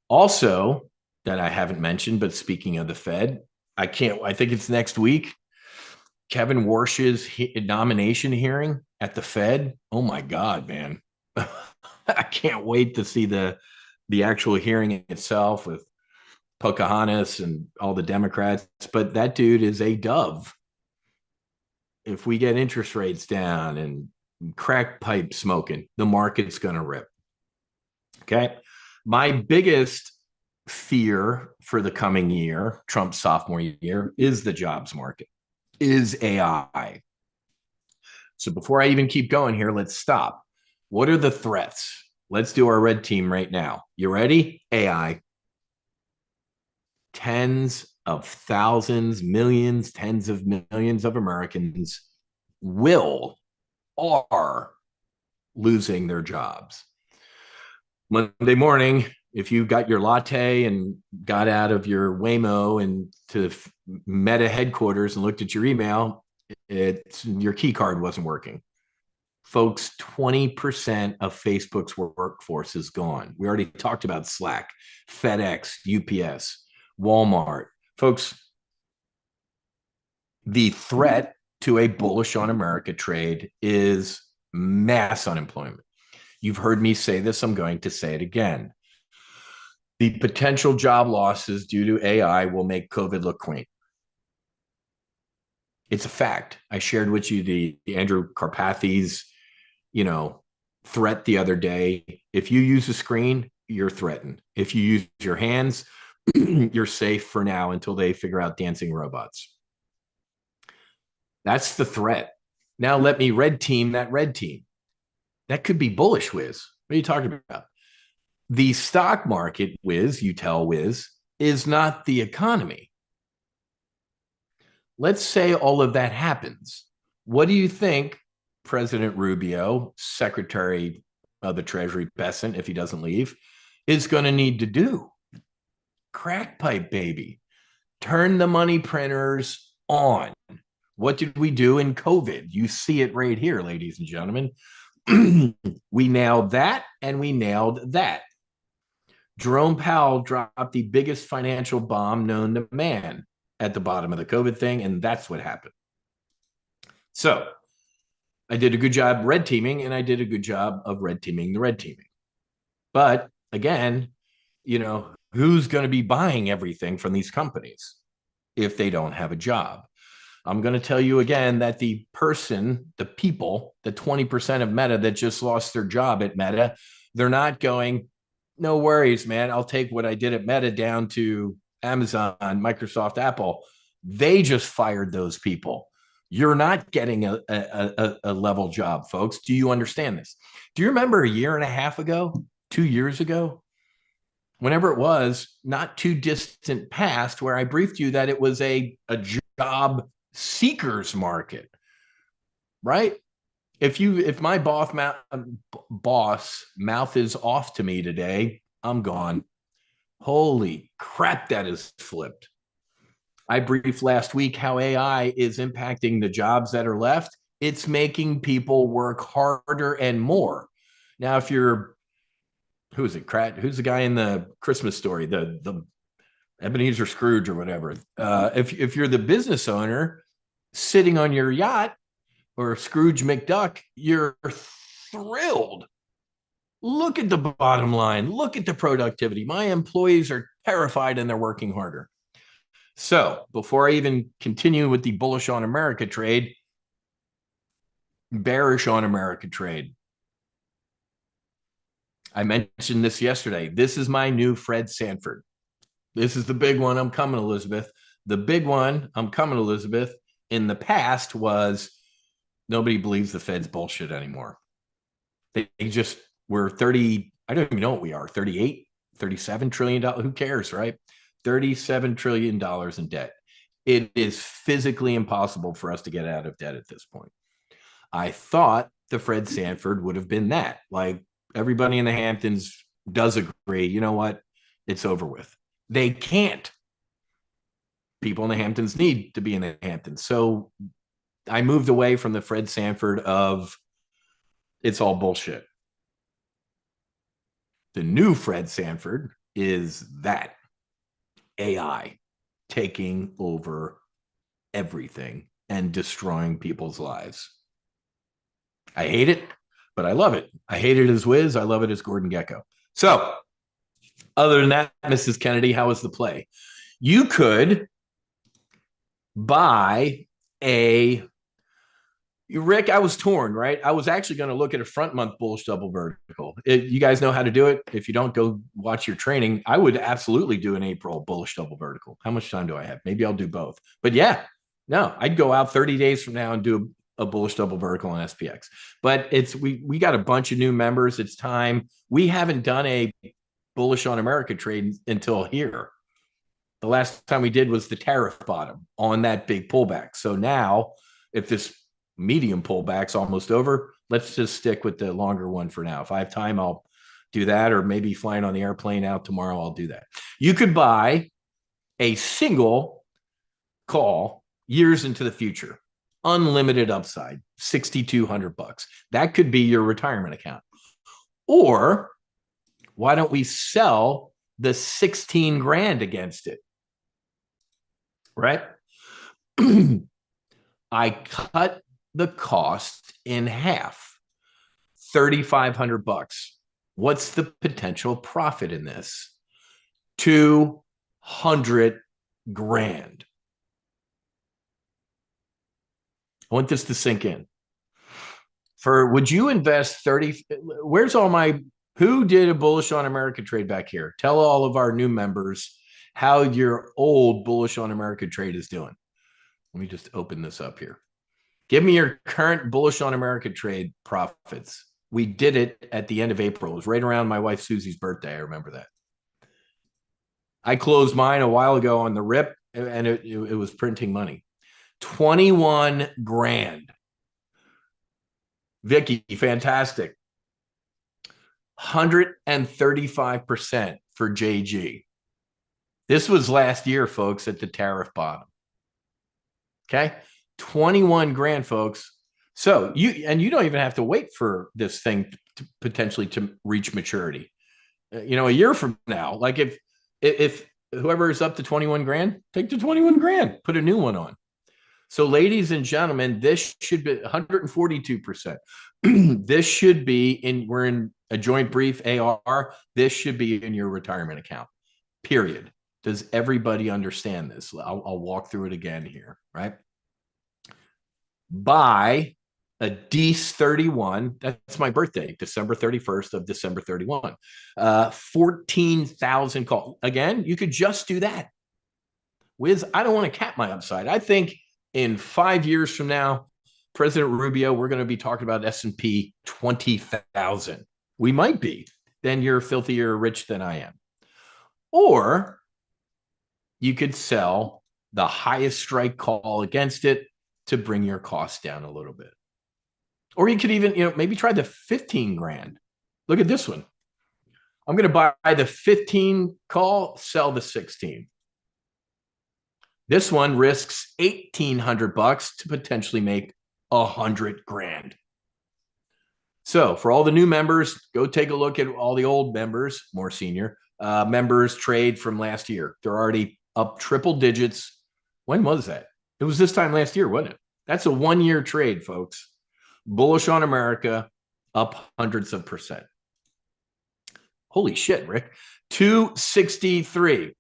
Also, that I haven't mentioned, but speaking of the Fed, I think it's next week. Kevin Warsh's nomination hearing at the Fed. Oh my God, man. I can't wait to see the actual hearing itself with Pocahontas and all the Democrats. But that dude is a dove. If we get interest rates down and crack pipe smoking, the market's going to rip. Okay. My biggest fear for the coming year, Trump's sophomore year, is the jobs market, is AI. So before I even keep going here, let's stop. What are the threats? Let's do our red team right now. You ready? AI. Tens of thousands, millions, tens of millions of Americans are losing their jobs. Monday morning, if you got your latte and got out of your Waymo and to Meta headquarters and looked at your email, your key card wasn't working. Folks, 20% of Facebook's workforce is gone. We already talked about Slack, FedEx, UPS, Walmart. Folks, the threat to a bullish on America trade is mass unemployment. You've heard me say this. I'm going to say it again. The potential job losses due to AI will make COVID look quaint. It's a fact. I shared with you the Andrew Karpathy's, threat the other day. If you use a screen, you're threatened. If you use your hands, you're safe for now until they figure out dancing robots. That's the threat. Now let me red team that red team. That could be bullish, Wiz. What are you talking about? The stock market, Wiz, you tell Wiz, is not the economy. Let's say all of that happens. What do you think President Rubio, Secretary of the Treasury, Bessent, if he doesn't leave, is going to need to do? Crack pipe, baby. Turn the money printers on. What did we do in COVID? You see it right here, ladies and gentlemen. We nailed that, and we nailed that. Jerome Powell dropped the biggest financial bomb known to man at the bottom of the COVID thing, and that's what happened. So I did a good job red teaming, and I did a good job of red teaming the red teaming. But again, who's going to be buying everything from these companies if they don't have a job? I'm going to tell you again that the people, the 20% of Meta that just lost their job at Meta, they're not going, no worries, man. I'll take what I did at Meta down to Amazon, Microsoft, Apple. They just fired those people. You're not getting a level job, folks. Do you understand this? Do you remember a year and a half ago, 2 years ago, whenever it was, not too distant past, where I briefed you that it was a job seekers market, right? If my boss mouth is off to me today, I'm gone. Holy crap, that is flipped. I briefed last week how AI is impacting the jobs that are left. It's making people work harder and more. Now, if you're, who's the guy in the Christmas Story, the Ebenezer Scrooge or whatever. If you're the business owner sitting on your yacht or Scrooge McDuck, you're thrilled. Look at the bottom line. Look at the productivity. My employees are terrified and they're working harder. So before I even continue with the bullish on America trade, bearish on America trade. I mentioned this yesterday. This is my new Fred Sanford. This is the big one. I'm coming, Elizabeth. The big one, I'm coming, Elizabeth, in the past was nobody believes the Fed's bullshit anymore. They just were 30, I don't even know what we are, 38, $37 trillion. Who cares, right? $37 trillion in debt. It is physically impossible for us to get out of debt at this point. I thought the Fred Sanford would have been that. Like everybody in the Hamptons does agree, you know what? It's over with. They can't. People in the Hamptons need to be in the Hamptons. So I moved away from the Fred Sanford of it's all bullshit. The new Fred Sanford is that AI taking over everything and destroying people's lives. I hate it, but I love it. I hate it as Wiz. I love it as Gordon Gekko. So, other than that, Mrs. Kennedy, how was the play? You could buy a Rick, I was torn, right? I was actually going to look at a front month bullish double vertical. You guys know how to do it. If you don't, go watch your training. I would absolutely do an April bullish double vertical. How much time do I have? Maybe I'll do both. But yeah, no, I'd go out 30 days from now and do a bullish double vertical on SPX. But we got a bunch of new members. It's time. We haven't done a bullish on America trade until here. The last time we did was the tariff bottom on that big pullback. So now, if this medium pullback's almost over, let's just stick with the longer one for now. If I have time, I'll do that, or maybe flying on the airplane out tomorrow, I'll do that. You could buy a single call years into the future, unlimited upside, $6,200. That could be your retirement account. Or why don't we sell the 16 grand against it? Right? I cut the cost in half, $3,500. What's the potential profit in this? 200 grand. I want this to sink in. Would you invest 30? Where's all my, who did a bullish on America trade back here? Tell all of our new members how your old bullish on America trade is doing. Let me just open this up here. Give me your current bullish on America trade profits. We did it at the end of April. It was right around my wife Susie's birthday. I remember that. I closed mine a while ago on the rip, and it was printing money. 21 grand. Vicky, fantastic. 135% for JG. This was last year, folks, at the tariff bottom. Okay. 21 grand, folks. So you don't even have to wait for this thing to potentially to reach maturity. A year from now, like if whoever is up to 21 grand, take the 21 grand, put a new one on. So ladies and gentlemen, this should be 142%. This should be we're in a joint brief AR. This should be in your retirement account, period. Does everybody understand this? I'll walk through it again here, right? Buy a DEES 31. That's my birthday, December 31st of December 31. 14,000 call. Again, you could just do that. Wiz, I don't want to cap my upside. I think in 5 years from now, President Rubio, we're going to be talking about S&P 20,000. We might be. Then you're filthier rich than I am. Or you could sell the highest strike call against it to bring your costs down a little bit. Or you could even, maybe try the 15 grand. Look at this one. I'm going to buy the 15 call, sell the 16. This one risks $1,800 to potentially make 100 grand. So for all the new members, go take a look at all the old members, more senior members trade from last year. They're already up triple digits. When was that? It was this time last year, wasn't it? That's a 1-year trade, folks. Bullish on America, up hundreds of percent. Holy shit, Rick. 263.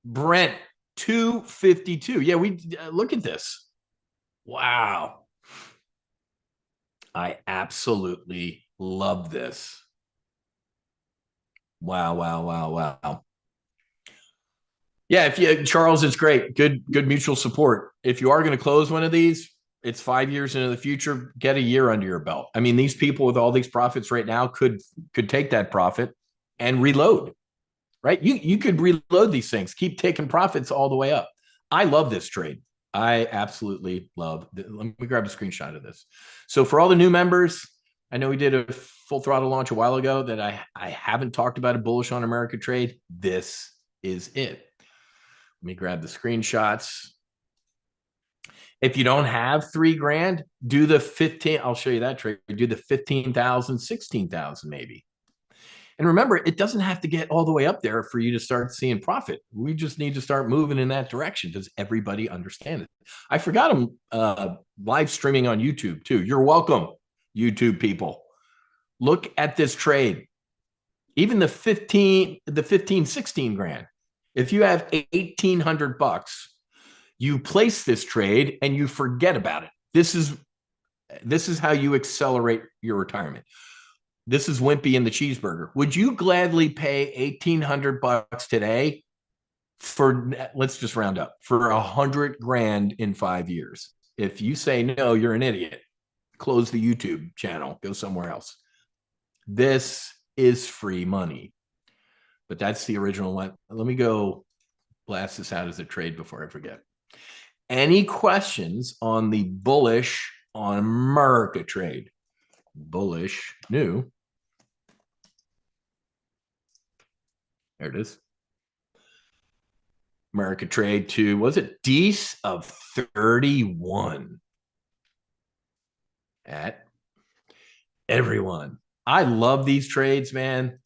Brent, 252. Yeah, we look at this. Wow. I absolutely love this. Wow, wow, wow, wow. Yeah, Charles, it's great. Good mutual support. If you are going to close one of these, it's 5 years into the future. Get a year under your belt. I mean, these people with all these profits right now could take that profit and reload. Right? You could reload these things. Keep taking profits all the way up. I love this trade. I absolutely love. Let me grab a screenshot of this. So for all the new members, I know we did a full throttle launch a while ago that I haven't talked about a bullish on America trade. This is it. Let me grab the screenshots. If you don't have 3 grand, do the 15. I'll show you that trade. Do the 15,000, 16,000 maybe. And remember, it doesn't have to get all the way up there for you to start seeing profit. We just need to start moving in that direction. Does everybody understand it? I forgot I'm live streaming on YouTube too. You're welcome, YouTube people. Look at this trade. Even the 15, 16 grand. If you have 1,800 bucks, you place this trade and you forget about it. This is how you accelerate your retirement. This is Wimpy and the cheeseburger. Would you gladly pay 1,800 bucks today for, let's just round up, for 100 grand in 5 years? If you say no, you're an idiot. Close the YouTube channel, go somewhere else. This is free money. But that's the original one. Let me go blast this out as a trade before I forget. Any questions on the bullish on America trade? Bullish new. There it is. America trade to, was it Dees of 31 at everyone. I love these trades, man.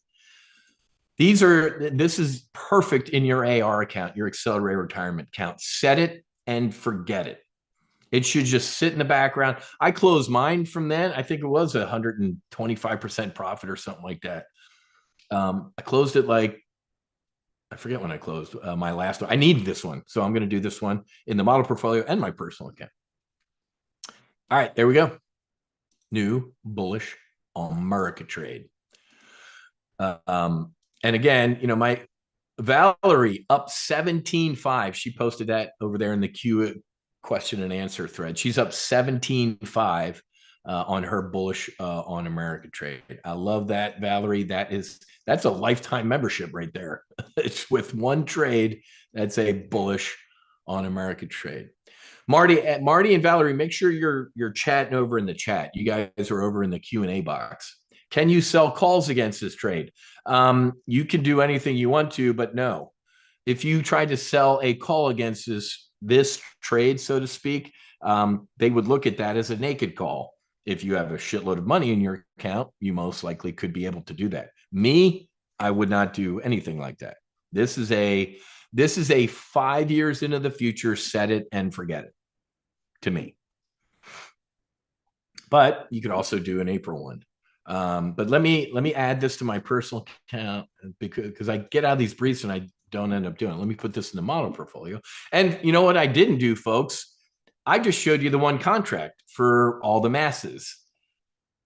This is perfect in your AR account, your accelerated retirement account. Set it and forget it. It should just sit in the background. I closed mine from then. I think it was 125% profit or something like that. I closed it like, I forget when I closed my last one. I need this one. So I'm going to do this one in the model portfolio and my personal account. All right, there we go. New bullish America trade. And again, you know, my Valerie up 17.5. She posted that over there in the Q question and answer thread. She's up 17.5 on her bullish on America trade. I love that, Valerie. That's a lifetime membership right there. It's with one trade. That's a bullish on America trade. Marty and Valerie, make sure you're chatting over in the chat. You guys are over in the Q&A box. Can you sell calls against this trade? You can do anything you want to, but no. If you try to sell a call against this trade, so to speak, they would look at that as a naked call. If you have a shitload of money in your account, you most likely could be able to do that. Me, I would not do anything like that. This is a 5 years into the future, set it and forget it, to me. But you could also do an April one. But let me add this to my personal account because I get out of these briefs and I don't end up doing it. Let me put this in the model portfolio. And you know what I didn't do, folks? I just showed you the one contract for all the masses.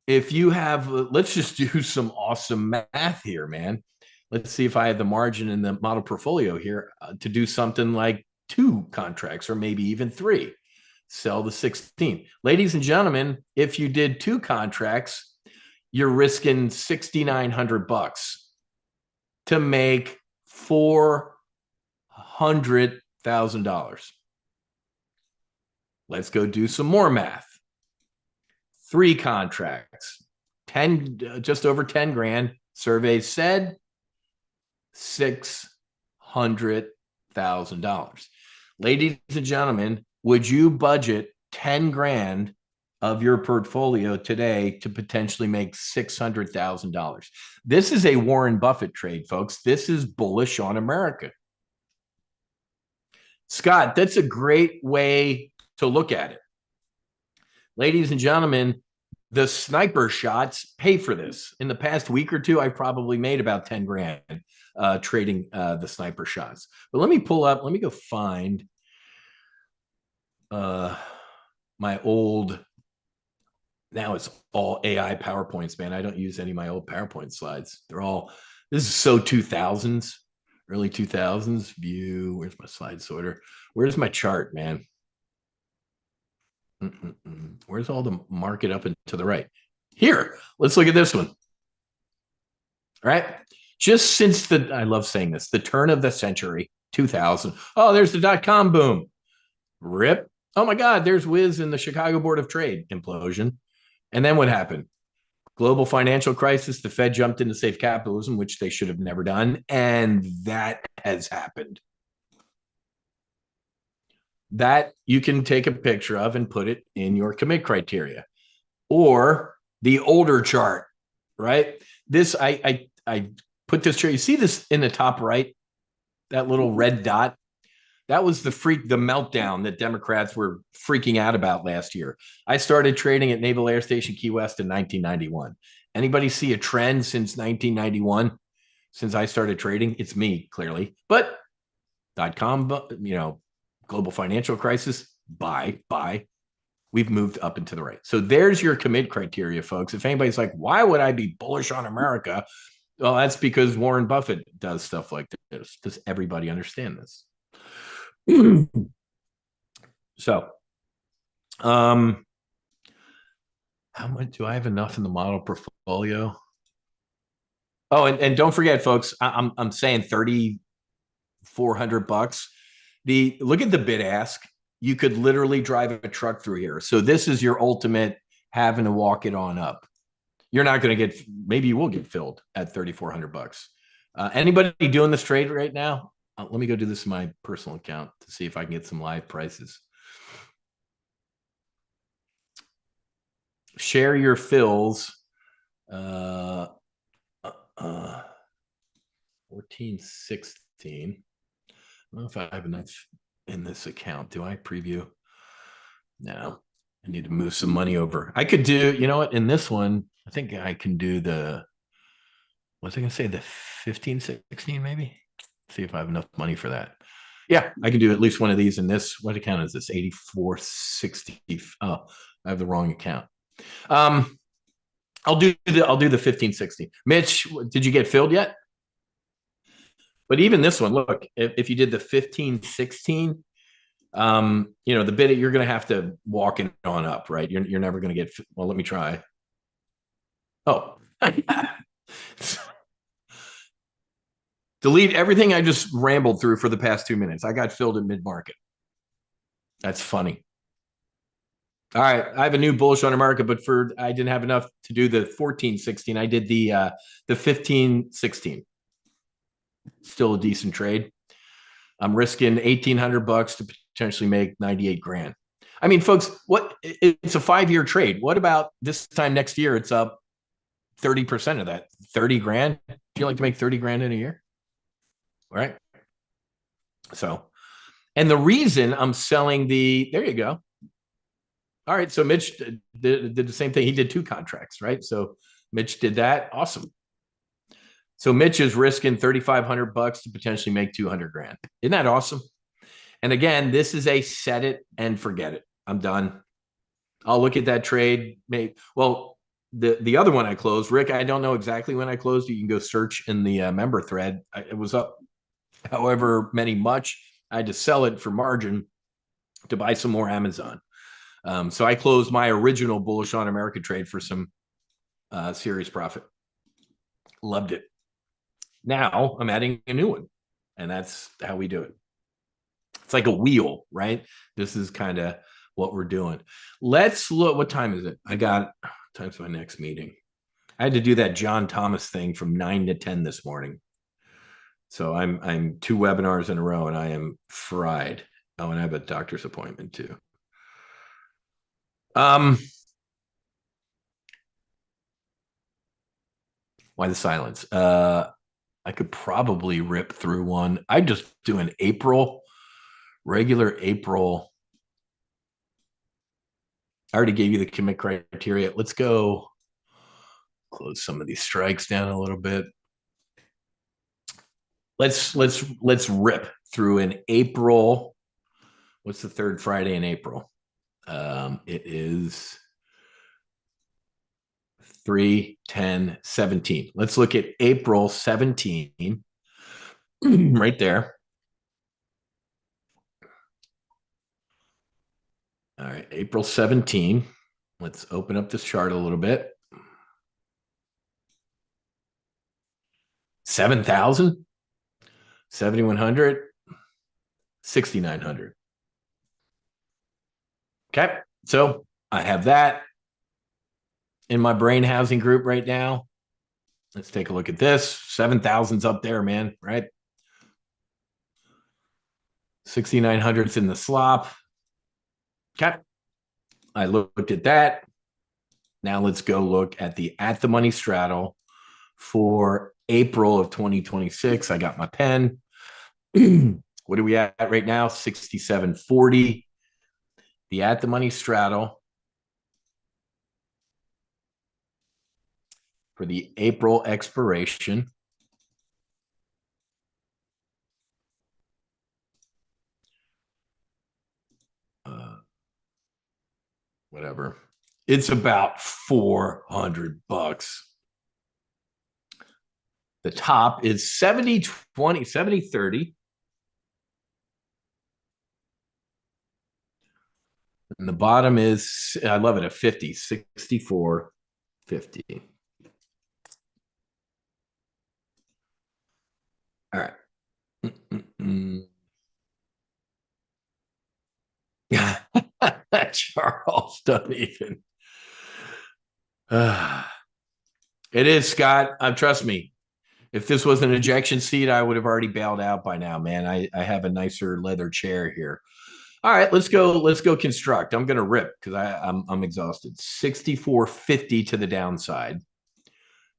If you have, let's just do some awesome math here, man. Let's see if I have the margin in the model portfolio here to do something like 2 contracts or maybe even 3. Sell the 16. Ladies and gentlemen, if you did 2 contracts, you're risking 6,900 bucks to make $400,000. Let's go do some more math. 3 contracts, 10, just over 10 grand. Survey said $600,000. Ladies and gentlemen, would you budget 10 grand of your portfolio today to potentially make $600,000? This is a Warren Buffett trade, folks. This is bullish on America. Scott, that's a great way to look at it. Ladies and gentlemen, the sniper shots pay for this. In the past week or two, I've probably made about 10 grand trading the sniper shots. But let me go find my old, now it's all AI PowerPoints, man. I don't use any of my old PowerPoint slides. This is so 2000s, early 2000s view. Where's my slide sorter? Where's my chart, man? Where's all the market up and to the right? Here, let's look at this one. All right. Just since I love saying this, the turn of the century, 2000. Oh, there's the dot-com boom. Rip. Oh my God, there's Wiz in the Chicago Board of Trade implosion. And then what happened? Global financial crisis, the Fed jumped into safe capitalism, which they should have never done. And that has happened. That you can take a picture of and put it in your commit criteria. Or the older chart, right? This, I put this chart. You see this in the top right, that little red dot? That was the meltdown that Democrats were freaking out about last year. I started trading at Naval Air Station Key West in 1991. Anybody see a trend since 1991? Since I started trading, it's me, clearly. But .com, global financial crisis, buy. We've moved up and to the right. So there's your commit criteria, folks. If anybody's like, why would I be bullish on America? Well, that's because Warren Buffett does stuff like this. Does everybody understand this? So, how much do I have enough in the model portfolio? Oh, and don't forget, folks, I'm saying $3,400. Look at the bid ask. You could literally drive a truck through here. So this is your ultimate having to walk it on up. You're not going to get, maybe you will get filled at $3,400. Anybody doing this trade right now? Let me go do this in my personal account to see if I can get some live prices. Share your fills. 1416. I don't know if I have enough in this account. Do I preview? No, I need to move some money over. I could do, you know what, in this one, I think I can do the, what's I going to say, the 1516 maybe? See if I have enough money for that. Yeah, I can do at least one of these in this. What account is this? 8460. Oh, I have the wrong account. I'll do the 1560. Mitch, did you get filled yet? But even this one, look, if you did the 1516, the bid you're going to have to walk it on up, right? You're never going to get. Well, let me try. Oh, delete everything I just rambled through for the past 2 minutes. I got filled at mid market. That's funny. All right, I have a new bullish on America, but I didn't have enough to do the 1416. I did the 1516. Still a decent trade. I'm risking $1,800 to potentially make 98 grand. I mean, folks, it's a 5-year trade. What about this time next year? It's up 30% of that, 30 grand. Do you like to make 30 grand in a year? All right. So, and the reason I'm selling there you go. All right. So Mitch did the same thing. He did 2 contracts, right? So Mitch did that. Awesome. So Mitch is risking $3,500 to potentially make 200 grand. Isn't that awesome? And again, this is a set it and forget it. I'm done. I'll look at that trade. Well, the other one I closed, Rick, I don't know exactly when I closed. You can go search in the member thread. It was up however much. I had to sell it for margin to buy some more Amazon. So I closed my original bullish on America trade for some serious profit. Loved it. Now I'm adding a new one, and that's how we do it. It's like a wheel, right? This is kind of what we're doing. Let's look. What time is it? I got time's my next meeting. I had to do that John Thomas thing from 9 to 10 this morning. So I'm 2 webinars in a row, and I am fried. Oh, and I have a doctor's appointment too. Why the silence? I could probably rip through one. I just do an regular April. I already gave you the commit criteria. Let's go close some of these strikes down a little bit. Let's rip through an April. What's the 3rd Friday in April? It is 3/10/17. Let's look at April 17 right there. All right, April 17. Let's open up this chart a little bit. 7,000, 7,100, 6,900. Okay, so I have that. in my brain housing group right now. Let's take a look at this. 7,000's up there, man, right? 6,900's in the slop. Okay. I looked at that. Now let's go look at the money straddle for April of 2026. I got my pen. What are we at right now? 67.40. The at the money straddle for the April expiration. Whatever. It's about 400 bucks. The top is 70 20, 70 30. And the bottom is, I love it, a 50, 64 50. All right. Charles, don't even. It is, Scott. Trust me. If this was an ejection seat, I would have already bailed out by now, man. I have a nicer leather chair here. All right, let's go. Let's go construct. I'm gonna rip because I'm exhausted. 64.50 to the downside.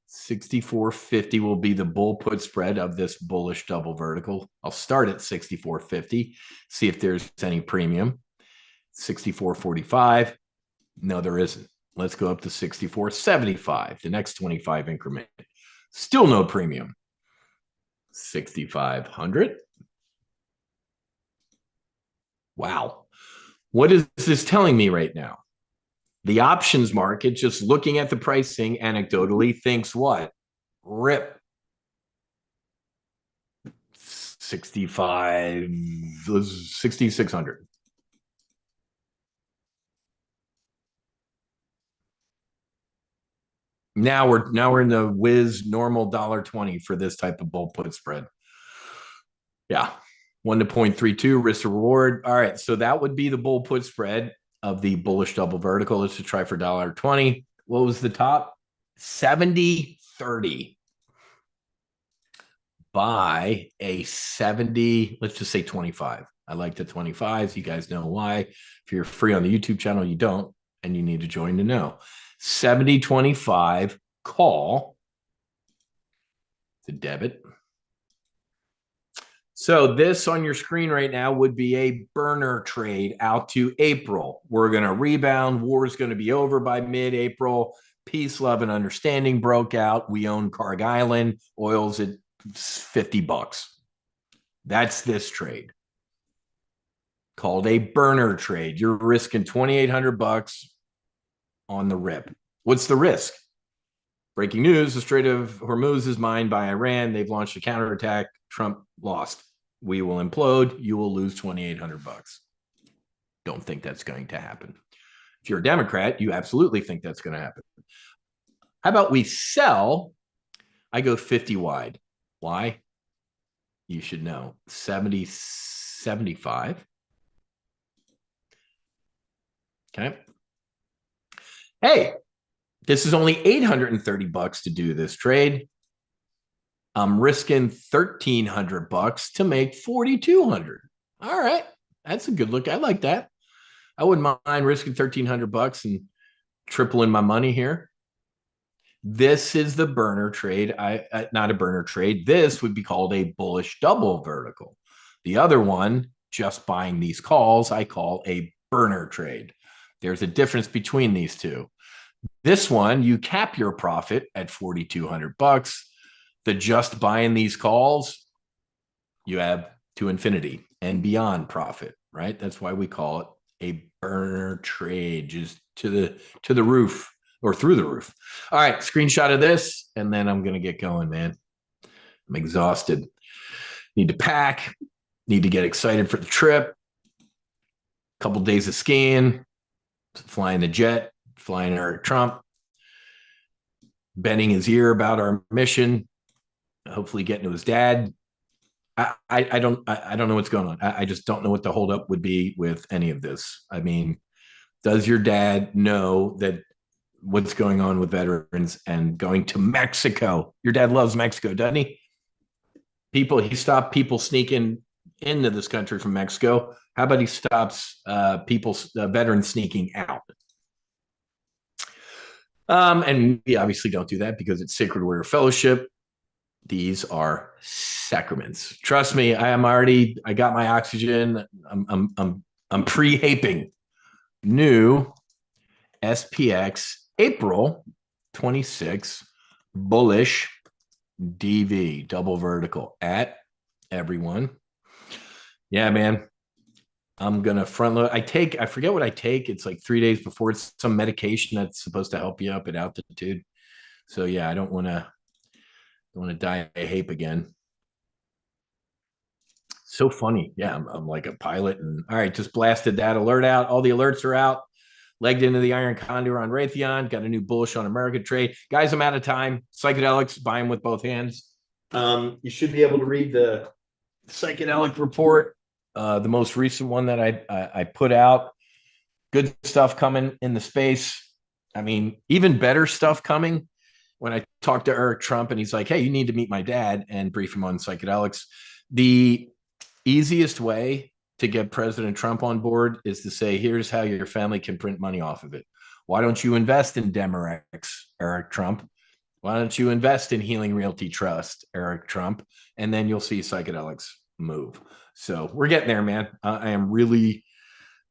64.50 will be the bull put spread of this bullish double vertical. I'll start at 64.50, see if there's any premium. 64.45. No, there isn't. Let's go up to 64.75, the next 25 increment. Still no premium. 6,500. Wow. What is this telling me right now? The options market, just looking at the pricing anecdotally, thinks what? Rip. 65, 6,600. Now we're in the whiz normal $1.20 for this type of bull put spread. Yeah. 1 to 0.32 risk to reward. All right. So that would be the bull put spread of the bullish double vertical. Let's just try for $1.20. What was the top? 70.30. Buy a 70, let's just say 25. I like the 25s. You guys know why. If you're free on the YouTube channel, you don't, and you need to join to know. 70.25 call. The debit. So this on your screen right now would be a burner trade out to April. We're going to rebound. War is going to be over by mid-April. Peace, love, and understanding broke out. We own Carg Island. Oil's at 50 bucks. That's this trade. Called a burner trade. You're risking 2,800 bucks on the rip. What's the risk? Breaking news, the Strait of Hormuz is mined by Iran. They've launched a counterattack. Trump lost. We will implode. You will lose 2,800 bucks. Don't think that's going to happen. If you're a Democrat, you absolutely think that's going to happen. How about we sell? I go 50 wide. Why? You should know. 70, 75. Okay. Hey, this is only 830 bucks to do this trade. I'm risking 1,300 bucks to make 4,200. All right. That's a good look. I like that. I wouldn't mind risking 1,300 bucks and tripling my money here. This is the burner trade. Not a burner trade. This would be called a bullish double vertical. The other one, just buying these calls, I call a burner trade. There's a difference between these two. This one, you cap your profit at 4,200 bucks. The just buying these calls, you have to infinity and beyond profit, right? That's why we call it a burner trade, just to the roof or through the roof. All right, screenshot of this, and then I'm gonna get going, man. I'm exhausted. Need to pack. Need to get excited for the trip. Couple days of skiing, flying the jet, flying Eric Trump, bending his ear about our mission. Hopefully getting to his dad. I don't know what's going on. I just don't know what the holdup would be with any of this. I mean, does your dad know that what's going on with veterans and going to Mexico. Your dad loves Mexico, doesn't he? He stopped people sneaking into this country from Mexico. How about he stops veterans sneaking out? And we obviously don't do that because it's Sacred Warrior Fellowship. These are sacraments. Trust me, I got my oxygen. I'm pre-haping. New SPX April 26 bullish DV double vertical at everyone. Yeah, man. I'm gonna front load. I forget what I take. It's like 3 days before. It's some medication that's supposed to help you up at altitude. So yeah, I don't want to die a hape again. So funny. Yeah, I'm like a pilot. And all right, just blasted that alert out. All the alerts are out. Legged into the Iron Condor on Raytheon. Got a new bullish on American trade. Guys, I'm out of time. Psychedelics, buy them with both hands. You should be able to read the psychedelic report, the most recent one that I put out. Good stuff coming in the space. I mean, even better stuff coming. When I talked to Eric Trump and he's like, hey, you need to meet my dad and brief him on psychedelics. The easiest way to get President Trump on board is to say, here's how your family can print money off of it. Why don't you invest in Demerex, Eric Trump? Why don't you invest in Healing Realty Trust, Eric Trump? And then you'll see psychedelics move. So we're getting there, man. I am really,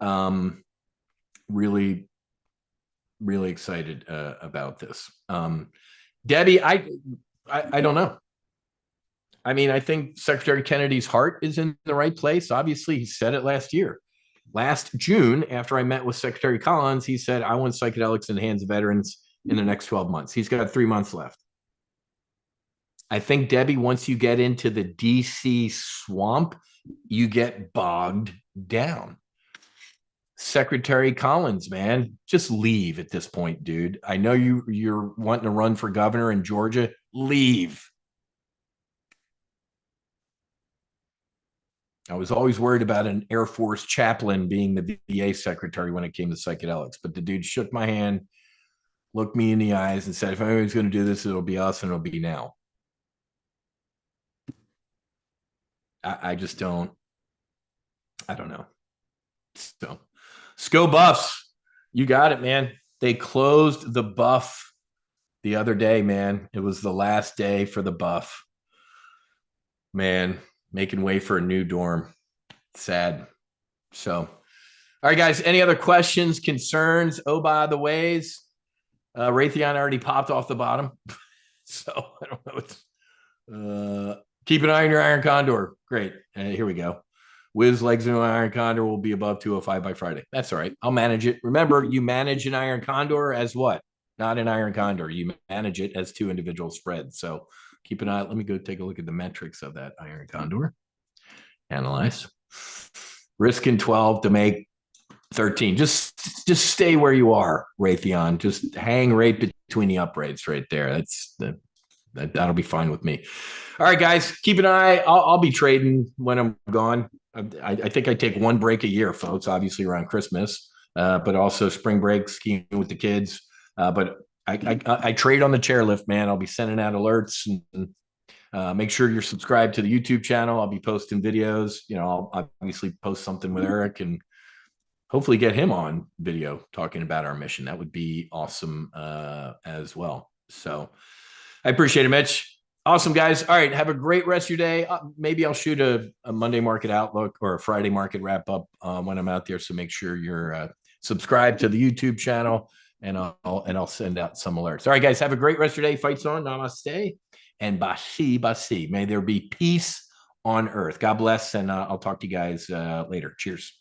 really, really excited about this. Debbie, I don't know. I mean, I think Secretary Kennedy's heart is in the right place. Obviously, he said it last year. Last June, after I met with Secretary Collins, he said, I want psychedelics in the hands of veterans in the next 12 months. He's got 3 months left. I think, Debbie, once you get into the DC swamp, you get bogged down. Secretary Collins, man, just leave at this point, dude. I know you're wanting to run for governor in Georgia. Leave. I was always worried about an Air Force chaplain being the VA secretary when it came to psychedelics, but the dude shook my hand, looked me in the eyes, and said, if anyone's going to do this, it'll be us and it'll be now. I just don't know. So, SCO Buffs, you got it, man. They closed the buff the other day, man. It was the last day for the buff. Man, making way for a new dorm. Sad. So, all right, guys. Any other questions, concerns? Oh, by the ways, Raytheon already popped off the bottom. So I don't know. Keep an eye on your Iron Condor. Great. Here we go. Wiz legs into an Iron Condor will be above 205 by Friday. That's all right. I'll manage it. Remember, you manage an Iron Condor as what? Not an Iron Condor. You manage it as 2 individual spreads. So keep an eye. Let me go take a look at the metrics of that Iron Condor. Analyze. Risk in 12 to make 13. Just stay where you are, Raytheon. Just hang right between the uprights right there. That'll be fine with me. All right, guys, keep an eye. I'll be trading when I'm gone. I think I take 1 break a year, folks, obviously around Christmas, but also spring break, skiing with the kids. But I trade on the chairlift, man. I'll be sending out alerts and make sure you're subscribed to the YouTube channel. I'll be posting videos. I'll obviously post something with Eric and hopefully get him on video talking about our mission. That would be awesome as well. So I appreciate it, Mitch. Awesome, guys. All right. Have a great rest of your day. Maybe I'll shoot a Monday market outlook or a Friday market wrap up when I'm out there. So make sure you're subscribed to the YouTube channel and I'll send out some alerts. All right, guys. Have a great rest of your day. Fights on. Namaste. And Bashi Basi. May there be peace on earth. God bless. And I'll talk to you guys later. Cheers.